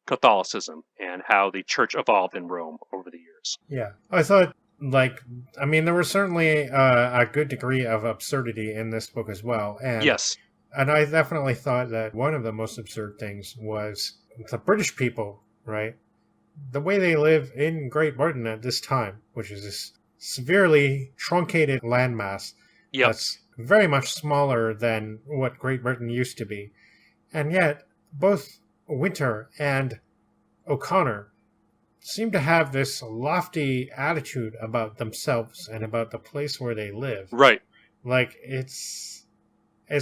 Catholicism and how the church evolved in Rome over the years. Yeah. I thought, there was certainly a good degree of absurdity in this book as well. And yes. And I definitely thought that one of the most absurd things was the British people, right? The way they live in Great Britain at this time, which is this severely truncated landmass that's very much smaller than what Great Britain used to be. And yet, both Winter and O'Connor seem to have this lofty attitude about themselves and about the place where they live. Right. Like, it's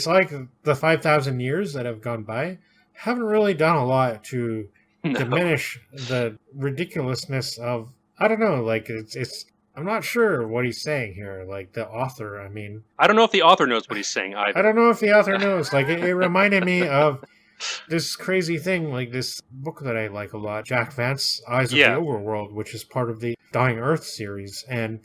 like the 5,000 years that have gone by haven't really done a lot to diminish the ridiculousness of, I don't know, like, it's I'm not sure what he's saying here, like, the author, I mean. I don't know if the author knows what he's saying either. I don't know if the author knows. Like, it reminded me of this crazy thing, like this book that I like a lot, Jack Vance's Eyes of the Overworld, which is part of the Dying Earth series. And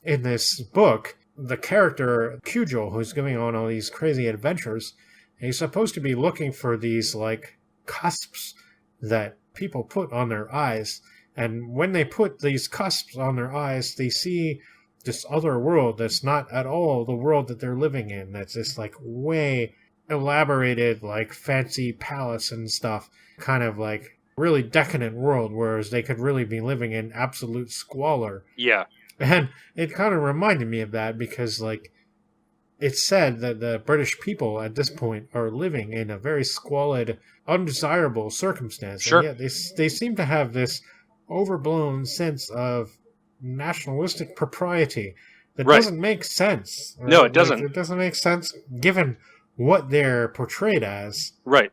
in this book, the character, Cudgel, who's going on all these crazy adventures, he's supposed to be looking for these, like, cusps that people put on their eyes. And when they put these cusps on their eyes, they see this other world that's not at all the world that they're living in. That's this, like, way elaborated, like, fancy palace and stuff. Kind of like really decadent world, whereas they could really be living in absolute squalor. Yeah. And it kind of reminded me of that because, like, it's said that the British people at this point are living in a very squalid, undesirable circumstance. Sure. And yet they seem to have this overblown sense of nationalistic propriety that doesn't make sense. Right? No, it doesn't. It doesn't make sense given what they're portrayed as. Right.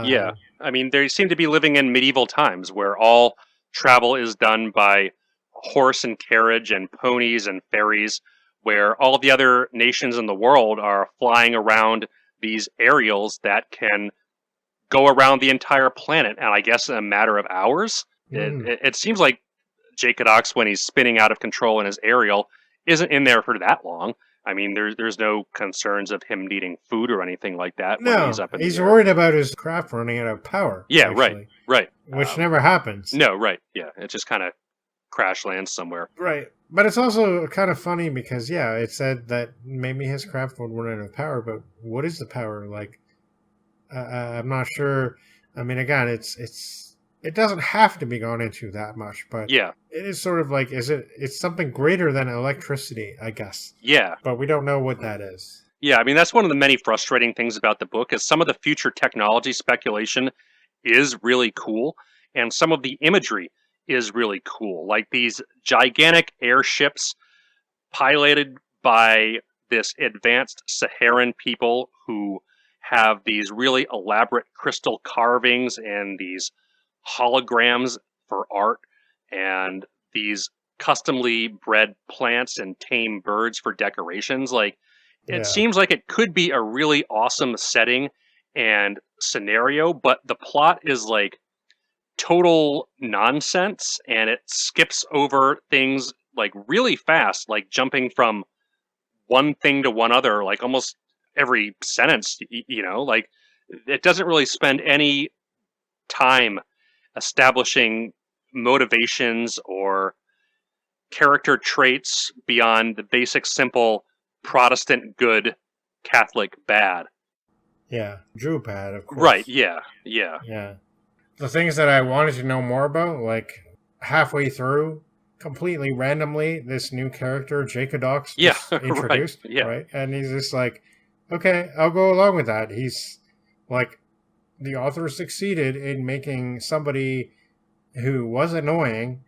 Yeah. I mean, they seem to be living in medieval times where all travel is done by horse and carriage and ponies and ferries, where all the other nations in the world are flying around these aerials that can go around the entire planet, and I guess in a matter of hours. It seems like Jacodox, when he's spinning out of control in his aerial, isn't in there for that long. I mean, there's no concerns of him needing food or anything like that. No, when he's up in he's the air. worried about his craft running out of power. Yeah, actually, right. Which never happens. No, right. Yeah, it just kind of crash lands somewhere. Right. But it's also kind of funny because, yeah, it said that maybe his craft would run out of power, but what is the power? Like, I'm not sure. I mean, again, it doesn't have to be gone into that much, but yeah, it is sort of like, it's something greater than electricity, I guess. Yeah. But we don't know what that is. Yeah, I mean, that's one of the many frustrating things about the book is some of the future technology speculation is really cool, and some of the imagery is really cool. Like these gigantic airships piloted by this advanced Saharan people who have these really elaborate crystal carvings and these holograms for art and these customly bred plants and tame birds for decorations. Like, it seems like it could be a really awesome setting and scenario, but the plot is like total nonsense, and it skips over things like really fast, like jumping from one thing to one other, like almost every sentence, like it doesn't really spend any time establishing motivations or character traits beyond the basic simple Protestant good, Catholic bad. Yeah, Jew bad, of course. Right, yeah. The things that I wanted to know more about, like halfway through, completely randomly, this new character, Jacodox, introduced. Right? And he's just like, okay, I'll go along with that. He's like, the author succeeded in making somebody who was annoying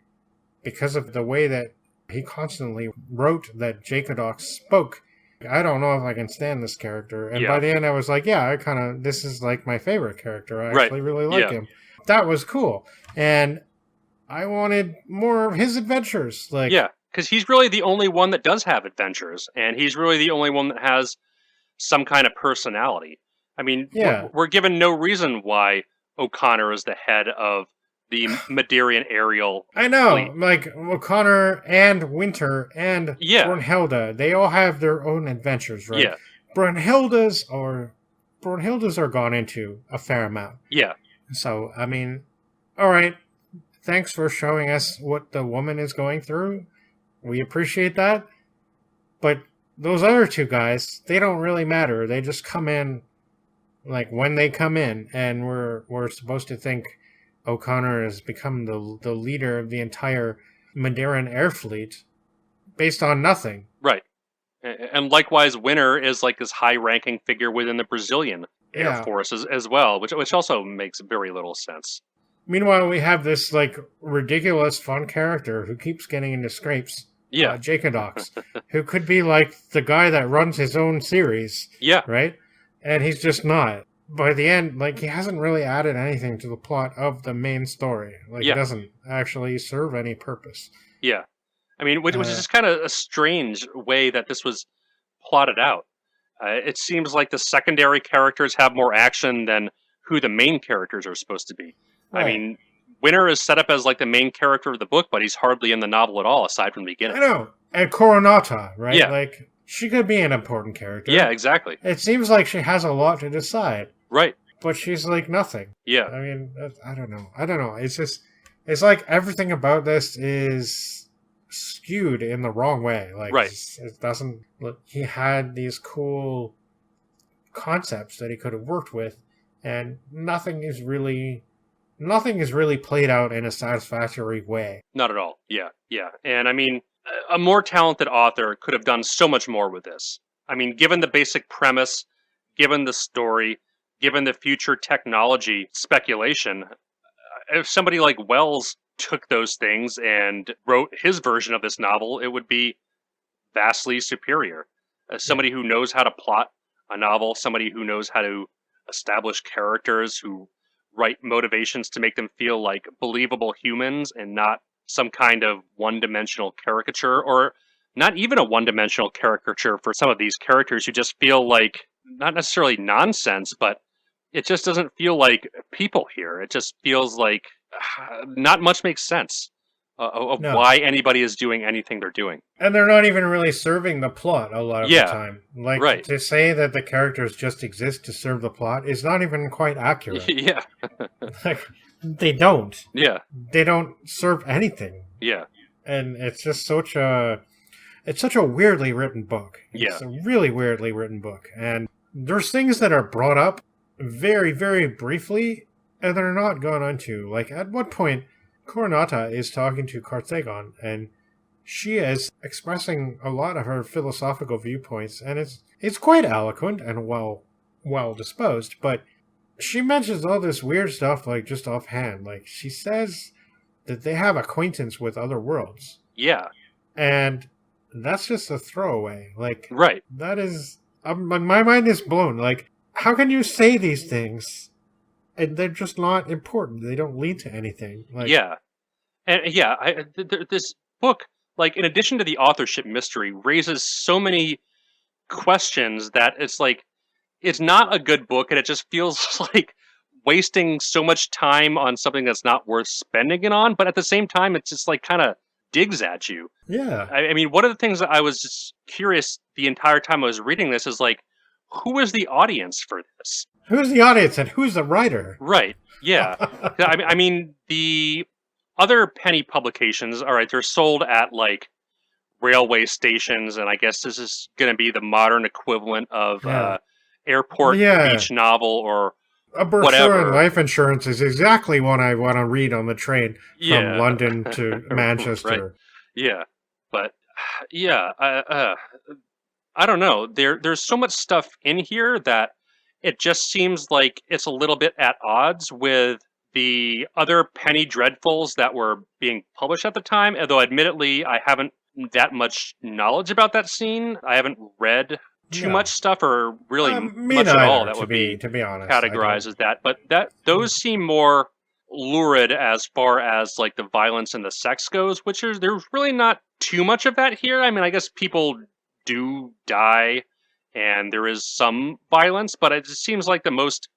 because of the way that he constantly wrote that Jacodox spoke. I don't know if I can stand this character. And by the end, I was like, this is like my favorite character. I actually really like him. That was cool. And I wanted more of his adventures. Because he's really the only one that does have adventures. And he's really the only one that has some kind of personality. I mean, we're given no reason why O'Connor is the head of the Maderian aerial I know, fleet. Like O'Connor and Winter and Brunhilde, they all have their own adventures, right? Yeah. Brunhilde's are gone into a fair amount. Yeah. So, I mean, all right, thanks for showing us what the woman is going through. We appreciate that. But those other two guys, they don't really matter. They just come in, like, when they come in, and we're supposed to think O'Connor has become the leader of the entire Maderian air fleet based on nothing. Right. And likewise, Winter is like this high-ranking figure within the Brazilian Air Force as well, which also makes very little sense. Meanwhile, we have this like ridiculous fun character who keeps getting into scrapes. Jacodox, who could be like the guy that runs his own series. Yeah. Right? And he's just not. By the end, like, he hasn't really added anything to the plot of the main story. Like, it doesn't actually serve any purpose. Yeah. I mean, which is just kind of a strange way that this was plotted out. It seems like the secondary characters have more action than who the main characters are supposed to be. Right. I mean, Winter is set up as, like, the main character of the book, but he's hardly in the novel at all, aside from the beginning. I know. And Coronata, right? Yeah. Like, she could be an important character. Yeah, exactly. It seems like she has a lot to decide. Right. But she's like nothing. Yeah. I mean, I don't know. It's just, it's like everything about this is skewed in the wrong way. Like, right. It doesn't, look, he had these cool concepts that he could have worked with, and nothing is really nothing is really played out in a satisfactory way. Not at all. Yeah, yeah. And I mean, a more talented author could have done so much more with this. I mean, given the basic premise, given the story, given the future technology speculation, if somebody like Wells took those things and wrote his version of this novel, it would be vastly superior. As somebody who knows how to plot a novel, somebody who knows how to establish characters, who write motivations to make them feel like believable humans and not some kind of one-dimensional caricature, or not even a one-dimensional caricature for some of these characters who just feel like not necessarily nonsense, but it just doesn't feel like people here. It just feels like not much makes sense of why anybody is doing anything they're doing. And they're not even really serving the plot a lot of the time. Like, to say that the characters just exist to serve the plot is not even quite accurate. Yeah. Like, they don't. Yeah. They don't serve anything. Yeah. And it's just such a weirdly written book. It's a really weirdly written book. And there's things that are brought up very, very briefly, and they're not gone into. Like, at one point, Coronata is talking to Carthagon, and she is expressing a lot of her philosophical viewpoints, and it's quite eloquent and well disposed, but she mentions all this weird stuff, like, just offhand. Like, she says that they have acquaintance with other worlds. Yeah. And that's just a throwaway. Like, right. That is... my mind is blown. Like, how can you say these things and they're just not important? They don't lead to anything. Like, yeah. And this book, like, in addition to the authorship mystery, raises so many questions that it's like, it's not a good book, and it just feels like wasting so much time on something that's not worth spending it on, but at the same time, it's just like kind of digs at you. Yeah. I mean, one of the things that I was just curious the entire time I was reading this is like, who is the audience for this? Who's the audience and who's the writer? Right. Yeah. I mean, the other penny publications, all right, they're sold at like railway stations, and I guess this is going to be the modern equivalent of airport beach novel or a brochure on life insurance is exactly what I want to read on the train from London to Manchester. Right. Yeah, but I don't know. There's so much stuff in here that it just seems like it's a little bit at odds with the other penny dreadfuls that were being published at the time. Although, admittedly, I haven't that much knowledge about that scene. I haven't read too much stuff, or really much at all. That would be, to be honest, categorized as that. But those seem more lurid as far as like the violence and the sex goes, which there's really not too much of that here. I mean, I guess people do die, and there is some violence, but it just seems like the most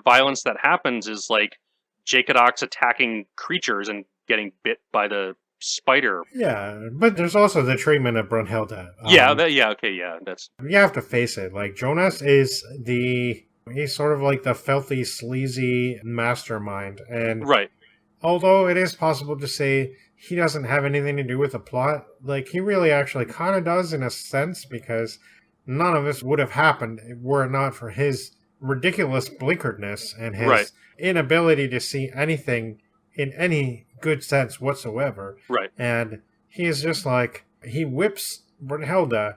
violence that happens is like Jacodox attacking creatures and getting bit by the spider. Yeah, but there's also the treatment of Brunhilde. That's... You have to face it. Like, Jonas is he's sort of like the filthy, sleazy mastermind. And although it is possible to say he doesn't have anything to do with the plot, like, he really actually kind of does in a sense, because none of this would have happened were it not for his ridiculous blinkeredness and his inability to see anything in any good sense whatsoever. Right. And he is just like, he whips Brunhilde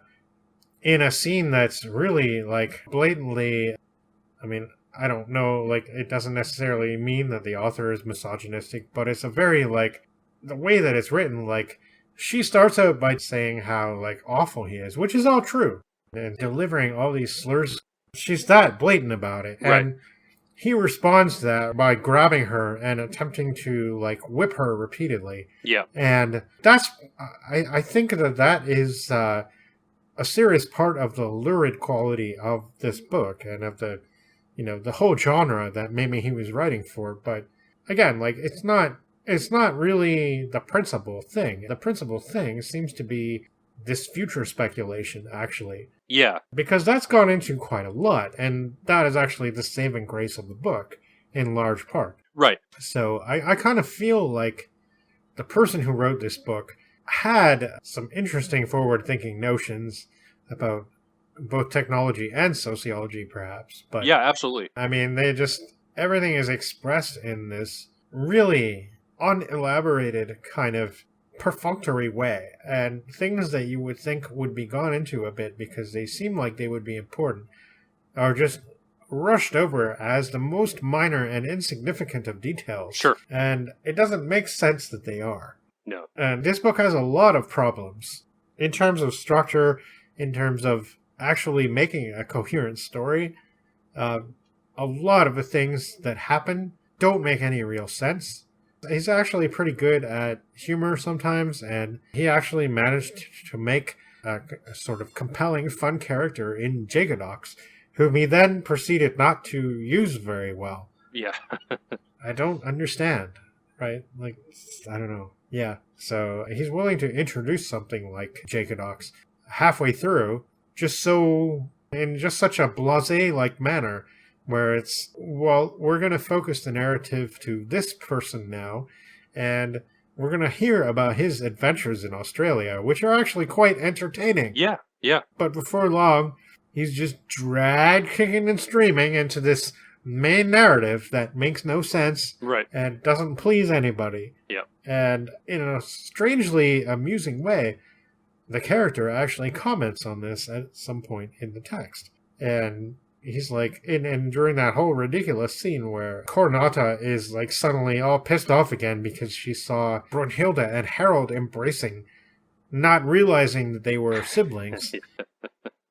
in a scene that's really, like, blatantly, I mean, I don't know, like, it doesn't necessarily mean that the author is misogynistic, but it's a very, like, the way that it's written, like, she starts out by saying how, like, awful he is, which is all true, and delivering all these slurs. She's that blatant about it. And he responds to that by grabbing her and attempting to, like, whip her repeatedly. Yeah. And that's, I think that is a serious part of the lurid quality of this book and of the, you know, the whole genre that maybe he was writing for. But again, like, it's not really the principal thing. The principal thing seems to be this future speculation, actually. Yeah. Because that's gone into quite a lot, and that is actually the saving grace of the book, in large part. Right. So I kind of feel like the person who wrote this book had some interesting forward-thinking notions about both technology and sociology, perhaps. But yeah, absolutely. I mean, everything is expressed in this really unelaborated kind of perfunctory way, and things that you would think would be gone into a bit because they seem like they would be important are just rushed over as the most minor and insignificant of details. Sure. And it doesn't make sense that they are. No. And this book has a lot of problems in terms of structure, in terms of actually making a coherent story. A lot of the things that happen don't make any real sense. He's actually pretty good at humor sometimes, and he actually managed to make a sort of compelling, fun character in Jagodox, whom he then proceeded not to use very well. Yeah. I don't understand, right? Like, I don't know. Yeah. So he's willing to introduce something like Jagodox halfway through, in just such a blasé-like manner, where it's, well, we're going to focus the narrative to this person now, and we're going to hear about his adventures in Australia, which are actually quite entertaining. Yeah, yeah. But before long, he's just dragged kicking and screaming into this main narrative that makes no sense, right, and doesn't please anybody. Yeah. And in a strangely amusing way, the character actually comments on this at some point in the text. And he's like, and during that whole ridiculous scene where Cornata is like suddenly all pissed off again because she saw Brunhilde and Harold embracing, not realizing that they were siblings.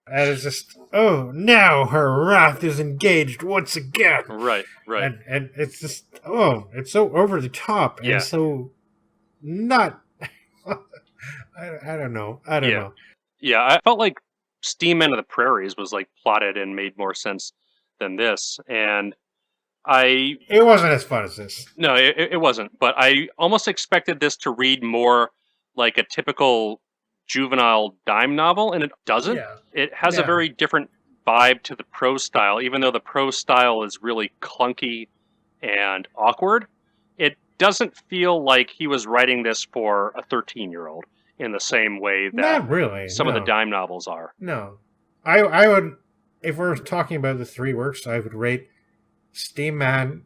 And it's just, oh, now her wrath is engaged once again. Right. And it's just, oh, it's so over the top and so not, I don't know. Yeah, I felt like Steam Men of the Prairies was like plotted and made more sense than this, and it wasn't as fun as this. No, it wasn't. But I almost expected this to read more like a typical juvenile dime novel, and it doesn't. Yeah. It has a very different vibe to the prose style, even though the prose style is really clunky and awkward. It doesn't feel like he was writing this for a 13-year-old in the same way that not really, some of the dime novels are. No. I would, if we're talking about the three works, I would rate Steam Man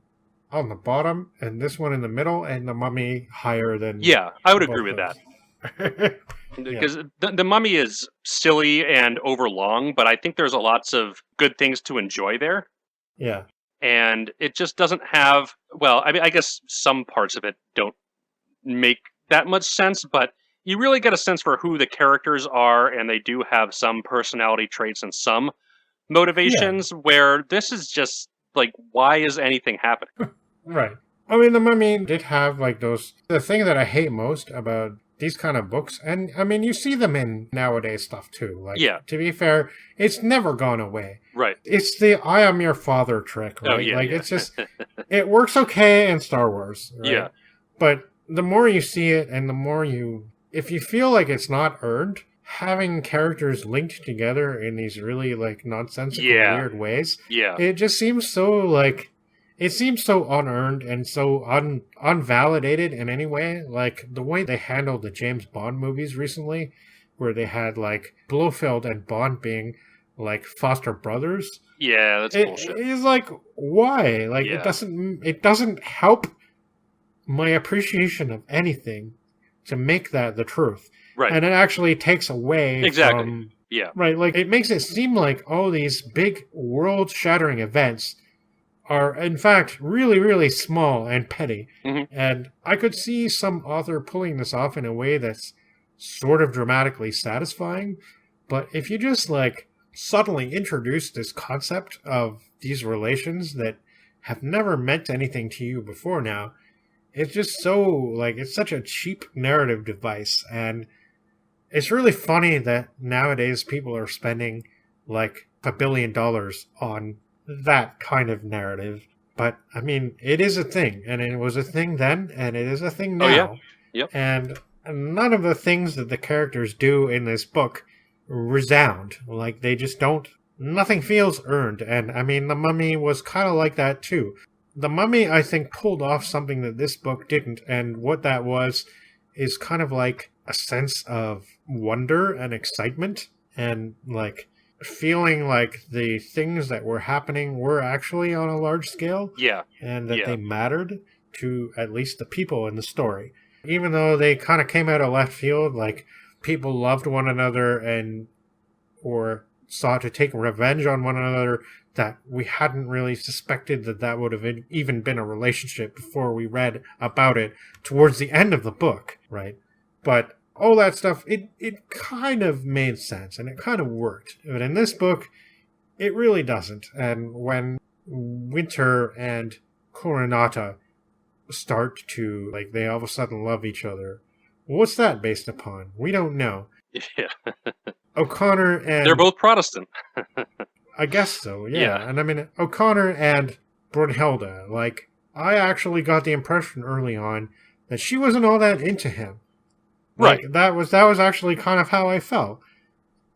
on the bottom, and this one in the middle, and The Mummy higher than... Yeah, I would agree with that. Because the Mummy is silly and overlong, but I think there's lots of good things to enjoy there. Yeah. And it just doesn't have... Well, I mean, I guess some parts of it don't make that much sense, but you really get a sense for who the characters are, and they do have some personality traits and some motivations, where this is just, like, why is anything happening? Right. I mean, The Mummy did have, like, those... The thing that I hate most about these kind of books, and, I mean, you see them in nowadays stuff, too. Like, to be fair, it's never gone away. Right. It's the I am your father trick, right? It's just... It works okay in Star Wars, right? Yeah. But the more you see it, and the more you... If you feel like it's not earned, having characters linked together in these really, like, nonsensical, weird ways, it just seems so, like... It seems so unearned and so unvalidated in any way. Like, the way they handled the James Bond movies recently, where they had, like, Blofeld and Bond being, like, foster brothers. Yeah, that's bullshit. It's like, why? Like, it doesn't help my appreciation of anything to make that the truth. Right. And it actually takes away from... Yeah. Right, like, it makes it seem like all these big world-shattering events are, in fact, really, really small and petty. Mm-hmm. And I could see some author pulling this off in a way that's sort of dramatically satisfying. But if you just, like, subtly introduce this concept of these relations that have never meant anything to you before now, it's just so, like, it's such a cheap narrative device. And it's really funny that nowadays people are spending, like, $1 billion on that kind of narrative. But, I mean, it is a thing. And it was a thing then, and it is a thing now. Oh, yeah. Yep. And none of the things that the characters do in this book resound. Like, they just don't... Nothing feels earned. And, I mean, The Mummy was kind of like that, too. The Mummy, I think, pulled off something that this book didn't, and what that was is kind of like a sense of wonder and excitement, and, like, feeling like the things that were happening were actually on a large scale. Yeah. And that they mattered. to at least the people in the story. Even though they kind of came out of left field, like people loved one another or sought to take revenge on one another, that we hadn't really suspected that would have even been a relationship before we read about it towards the end of the book, right? But all that stuff, it kind of made sense and it kind of worked. But in this book, it really doesn't. And when Winter and Coronata start to, like, they all of a sudden love each other, what's that based upon? We don't know. Yeah. O'Connor and... They're both Protestant. I guess so, yeah. And I mean, O'Connor and Brunhilde, like, I actually got the impression early on that she wasn't all that into him. Like, right. That was actually kind of how I felt.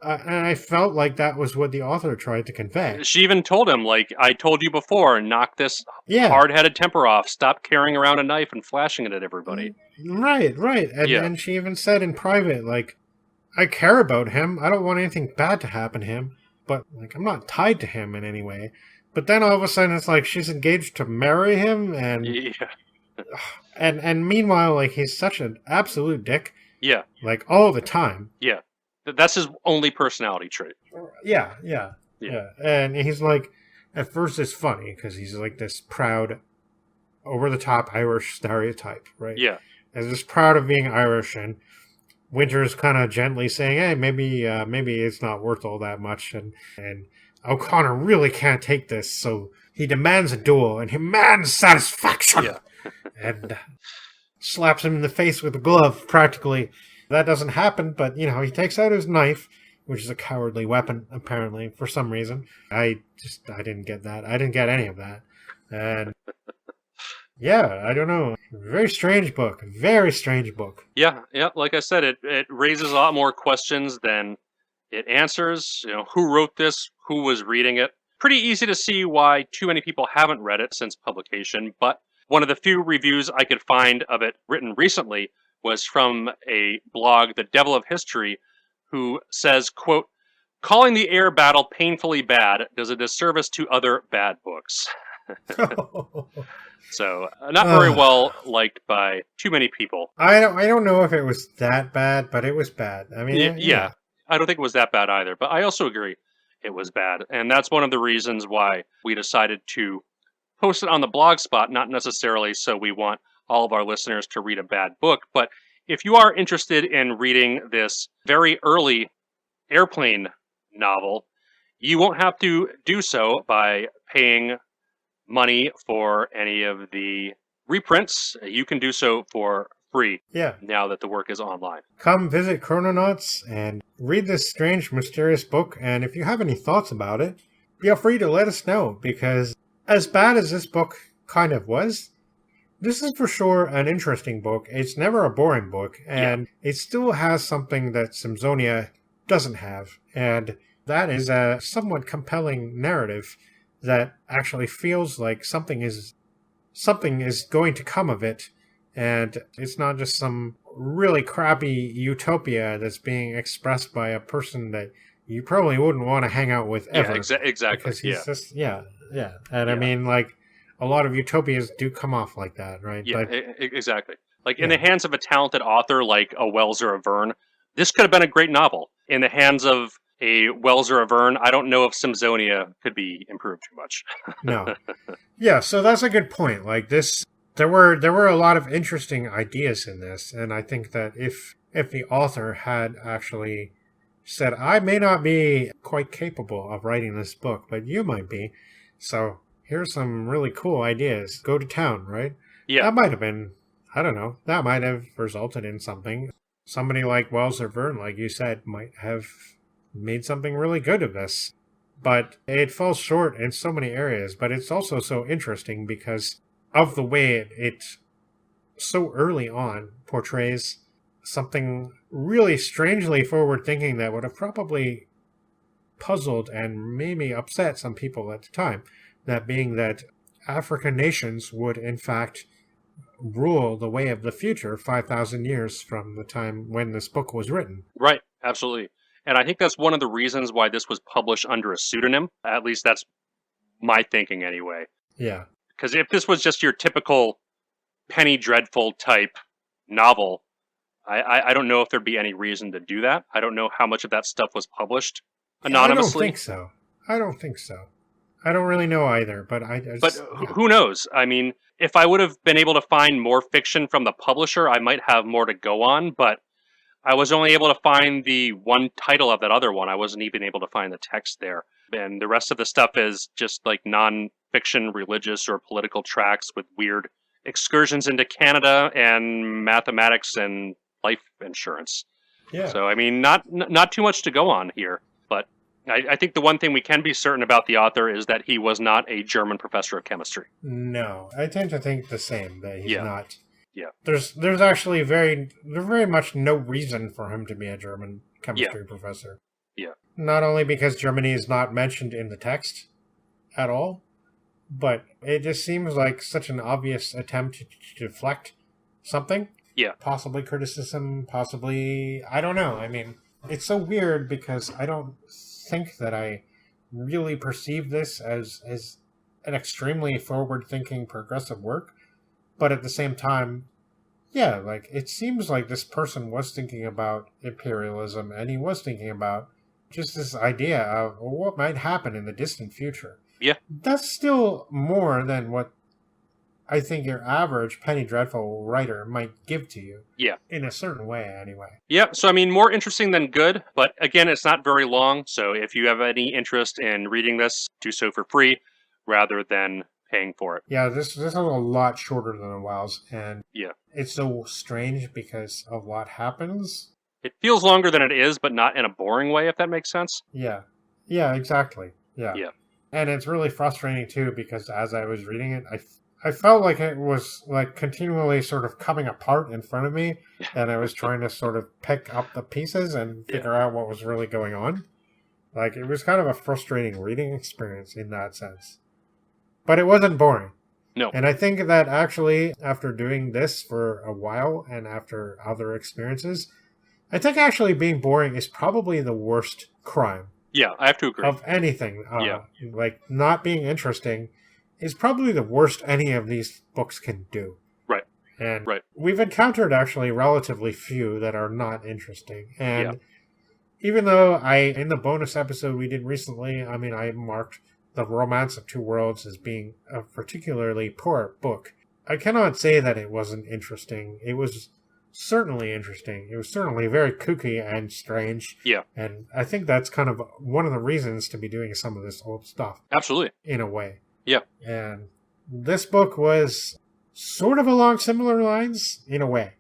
And I felt like that was what the author tried to convey. She even told him, like, I told you before, knock this hard-headed temper off. Stop carrying around a knife and flashing it at everybody. Right. And she even said in private, like, I care about him. I don't want anything bad to happen to him. But, like, I'm not tied to him in any way. But then all of a sudden it's like she's engaged to marry him. And meanwhile, like, he's such an absolute dick. Yeah. Like, all the time. Yeah. That's his only personality trait. Yeah. And he's like, at first it's funny because he's like this proud, over-the-top Irish stereotype, right? Yeah. He's just proud of being Irish, and Winter's kind of gently saying, hey, maybe it's not worth all that much, and O'Connor really can't take this, so he demands a duel, and he demands satisfaction! Yeah. And slaps him in the face with a glove, practically. That doesn't happen, but, he takes out his knife, which is a cowardly weapon, apparently, for some reason. I didn't get that. I didn't get any of that. And, yeah, I don't know. Very strange book. Very strange book. Yeah, like I said, it raises a lot more questions than it answers. Who wrote this? Who was reading it? Pretty easy to see why too many people haven't read it since publication, but one of the few reviews I could find of it written recently was from a blog, The Devil of History, who says, quote, calling the air battle painfully bad does a disservice to other bad books. So, not very well liked by too many people. I don't know if it was that bad, but it was bad. I mean, yeah. I don't think it was that bad either, but I also agree it was bad. And that's one of the reasons why we decided to post it on the blog spot, not necessarily so we want all of our listeners to read a bad book, but if you are interested in reading this very early airplane novel, you won't have to do so by paying money for any of the reprints. You can do so for free now that the work is online. Come visit Chrononauts and read this strange, mysterious book, and if you have any thoughts about it, feel free to let us know, because as bad as this book kind of was, this is for sure an interesting book. It's never a boring book, and it still has something that Simzonia doesn't have, and that is a somewhat compelling narrative that actually feels like something is going to come of it, and it's not just some really crappy utopia that's being expressed by a person that you probably wouldn't want to hang out with ever. Yeah, exactly. Because he's just, and I mean, like, a lot of utopias do come off like that, right? Yeah, exactly. Like, in the hands of a talented author like a Wells or a Verne, this could have been a great novel. In the hands of a Wells or a Verne, I don't know if Simzonia could be improved too much. No. Yeah, so that's a good point. Like, this, there were a lot of interesting ideas in this, and I think that if the author had actually said, I may not be quite capable of writing this book, but you might be, so here's some really cool ideas. Go to town, right? Yeah. That might have been, I don't know, that might have resulted in something. Somebody like Wells or Verne, like you said, might have made something really good of this. But it falls short in so many areas. But it's also so interesting because of the way it so early on portrays something really strangely forward-thinking that would have probably puzzled and maybe upset some people at the time. That being that African nations would, in fact, rule the way of the future 5,000 years from the time when this book was written. Right, absolutely. And I think that's one of the reasons why this was published under a pseudonym. At least that's my thinking anyway. Yeah. Because if this was just your typical Penny Dreadful type novel, I don't know if there'd be any reason to do that. I don't know how much of that stuff was published anonymously. I don't think so. I don't really know either, but who knows? I mean, if I would have been able to find more fiction from the publisher, I might have more to go on, but I was only able to find the one title of that other one. I wasn't even able to find the text there. And the rest of the stuff is just like non-fiction, religious, or political tracks with weird excursions into Canada and mathematics and life insurance. Yeah. So, I mean, not too much to go on here. But I think the one thing we can be certain about the author is that he was not a German professor of chemistry. No, I tend to think the same, that he's not. Yeah. There's actually very much no reason for him to be a German chemistry professor. Yeah. Not only because Germany is not mentioned in the text at all, but it just seems like such an obvious attempt to deflect something. Yeah. Possibly criticism, possibly, I don't know. I mean, it's so weird because I don't think that I really perceive this as an extremely forward-thinking, progressive work. But at the same time, yeah, like, it seems like this person was thinking about imperialism, and he was thinking about just this idea of what might happen in the distant future. Yeah. That's still more than what I think your average Penny Dreadful writer might give to you. Yeah. In a certain way, anyway. Yeah, so I mean, more interesting than good, but again, it's not very long, so if you have any interest in reading this, do so for free, rather than paying for it. Yeah, this is a lot shorter than a while's, and yeah, it's so strange because of what happens. It feels longer than it is, but not in a boring way, if that makes sense. Yeah, exactly. Yeah. And it's really frustrating, too, because as I was reading it, I felt like it was like continually sort of coming apart in front of me, and I was trying to sort of pick up the pieces and figure out what was really going on. Like, it was kind of a frustrating reading experience in that sense. But it wasn't boring. No. And I think that actually, after doing this for a while and after other experiences, I think actually being boring is probably the worst crime. Yeah, I have to agree. Of anything. Like, not being interesting is probably the worst any of these books can do. Right. And we've encountered actually relatively few that are not interesting. And even though in the bonus episode we did recently, I mean, I marked The Romance of Two Worlds as being a particularly poor book, I cannot say that it wasn't interesting. It was certainly interesting. It was certainly very kooky and strange. Yeah. And I think that's kind of one of the reasons to be doing some of this old stuff. Absolutely. In a way. Yeah. And this book was sort of along similar lines, in a way,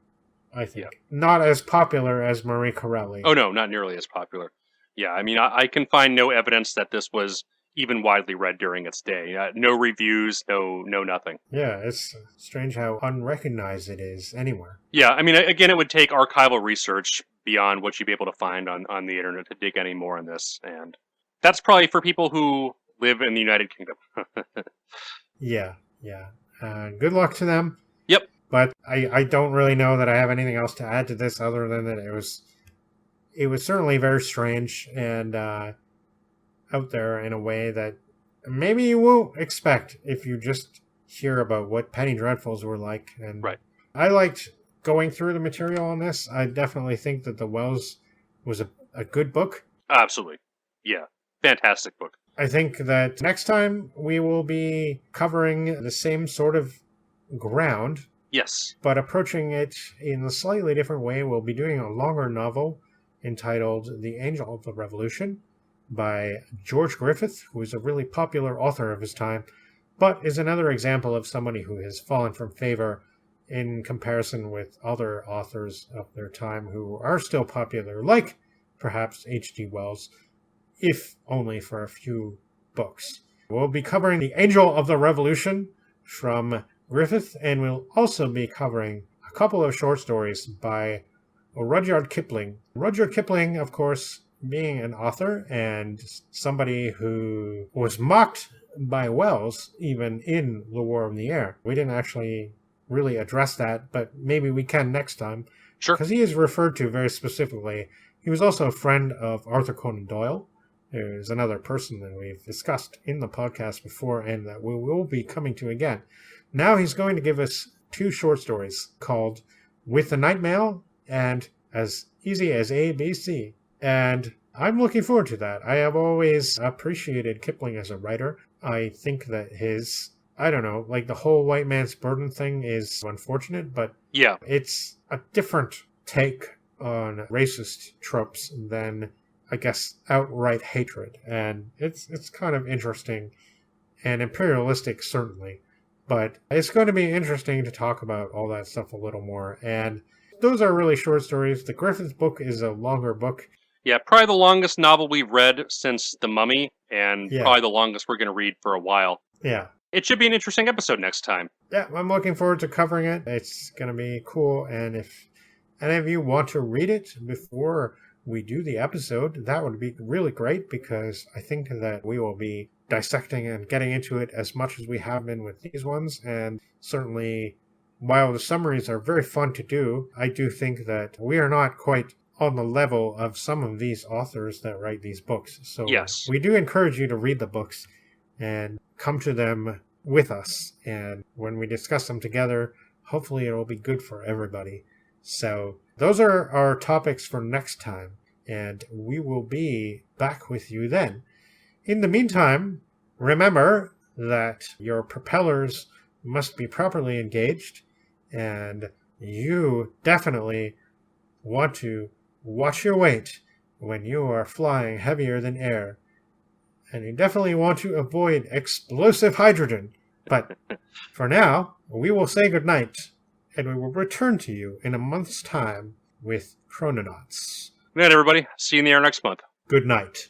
I think. Yeah. Not as popular as Marie Corelli. Oh, no, not nearly as popular. Yeah, I mean, I can find no evidence that this was even widely read during its day. No reviews, no nothing. Yeah, it's strange how unrecognized it is anywhere. Yeah, I mean, again, it would take archival research beyond what you'd be able to find on the internet to dig any more on this. And that's probably for people who live in the United Kingdom. Yeah. Good luck to them. Yep. But I don't really know that I have anything else to add to this other than that it was certainly very strange and out there in a way that maybe you won't expect if you just hear about what Penny Dreadfuls were like. And I liked going through the material on this. I definitely think that The Wells was a good book. Absolutely. Yeah. Fantastic book. I think that next time we will be covering the same sort of ground. Yes. But approaching it in a slightly different way. We'll be doing a longer novel entitled The Angel of the Revolution by George Griffith, who is a really popular author of his time, but is another example of somebody who has fallen from favor in comparison with other authors of their time who are still popular, like perhaps H.G. Wells, if only for a few books. We'll be covering The Angel of the Revolution from Griffith, and we'll also be covering a couple of short stories by Rudyard Kipling. Rudyard Kipling, of course, being an author and somebody who was mocked by Wells even in The War in the Air. We didn't actually really address that, but maybe we can next time. Sure. Because he is referred to very specifically. He was also a friend of Arthur Conan Doyle, who is another person that we've discussed in the podcast before and that we will be coming to again. Now he's going to give us 2 short stories called With the Night Mail and As Easy as ABC. And I'm looking forward to that. I have always appreciated Kipling as a writer. I think that his, I don't know, like the whole white man's burden thing is unfortunate, but yeah, it's a different take on racist tropes than, I guess, outright hatred. And it's kind of interesting and imperialistic, certainly. But it's going to be interesting to talk about all that stuff a little more. And those are really short stories. The Griffith book is a longer book. Yeah, probably the longest novel we've read since The Mummy, and probably the longest we're going to read for a while. Yeah. It should be an interesting episode next time. Yeah, I'm looking forward to covering it. It's going to be cool. And if any of you want to read it before we do the episode, that would be really great, because I think that we will be dissecting and getting into it as much as we have been with these ones. And certainly, while the summaries are very fun to do, I do think that we are not quite on the level of some of these authors that write these books. So yes, we do encourage you to read the books and come to them with us. And when we discuss them together, hopefully it will be good for everybody. So those are our topics for next time, and we will be back with you then. In the meantime, remember that your propellers must be properly engaged, and you definitely want to watch your weight when you are flying heavier than air. And you definitely want to avoid explosive hydrogen. But for now, we will say goodnight, and we will return to you in a month's time with Chrononauts. Good night, everybody. See you in the air next month. Good night.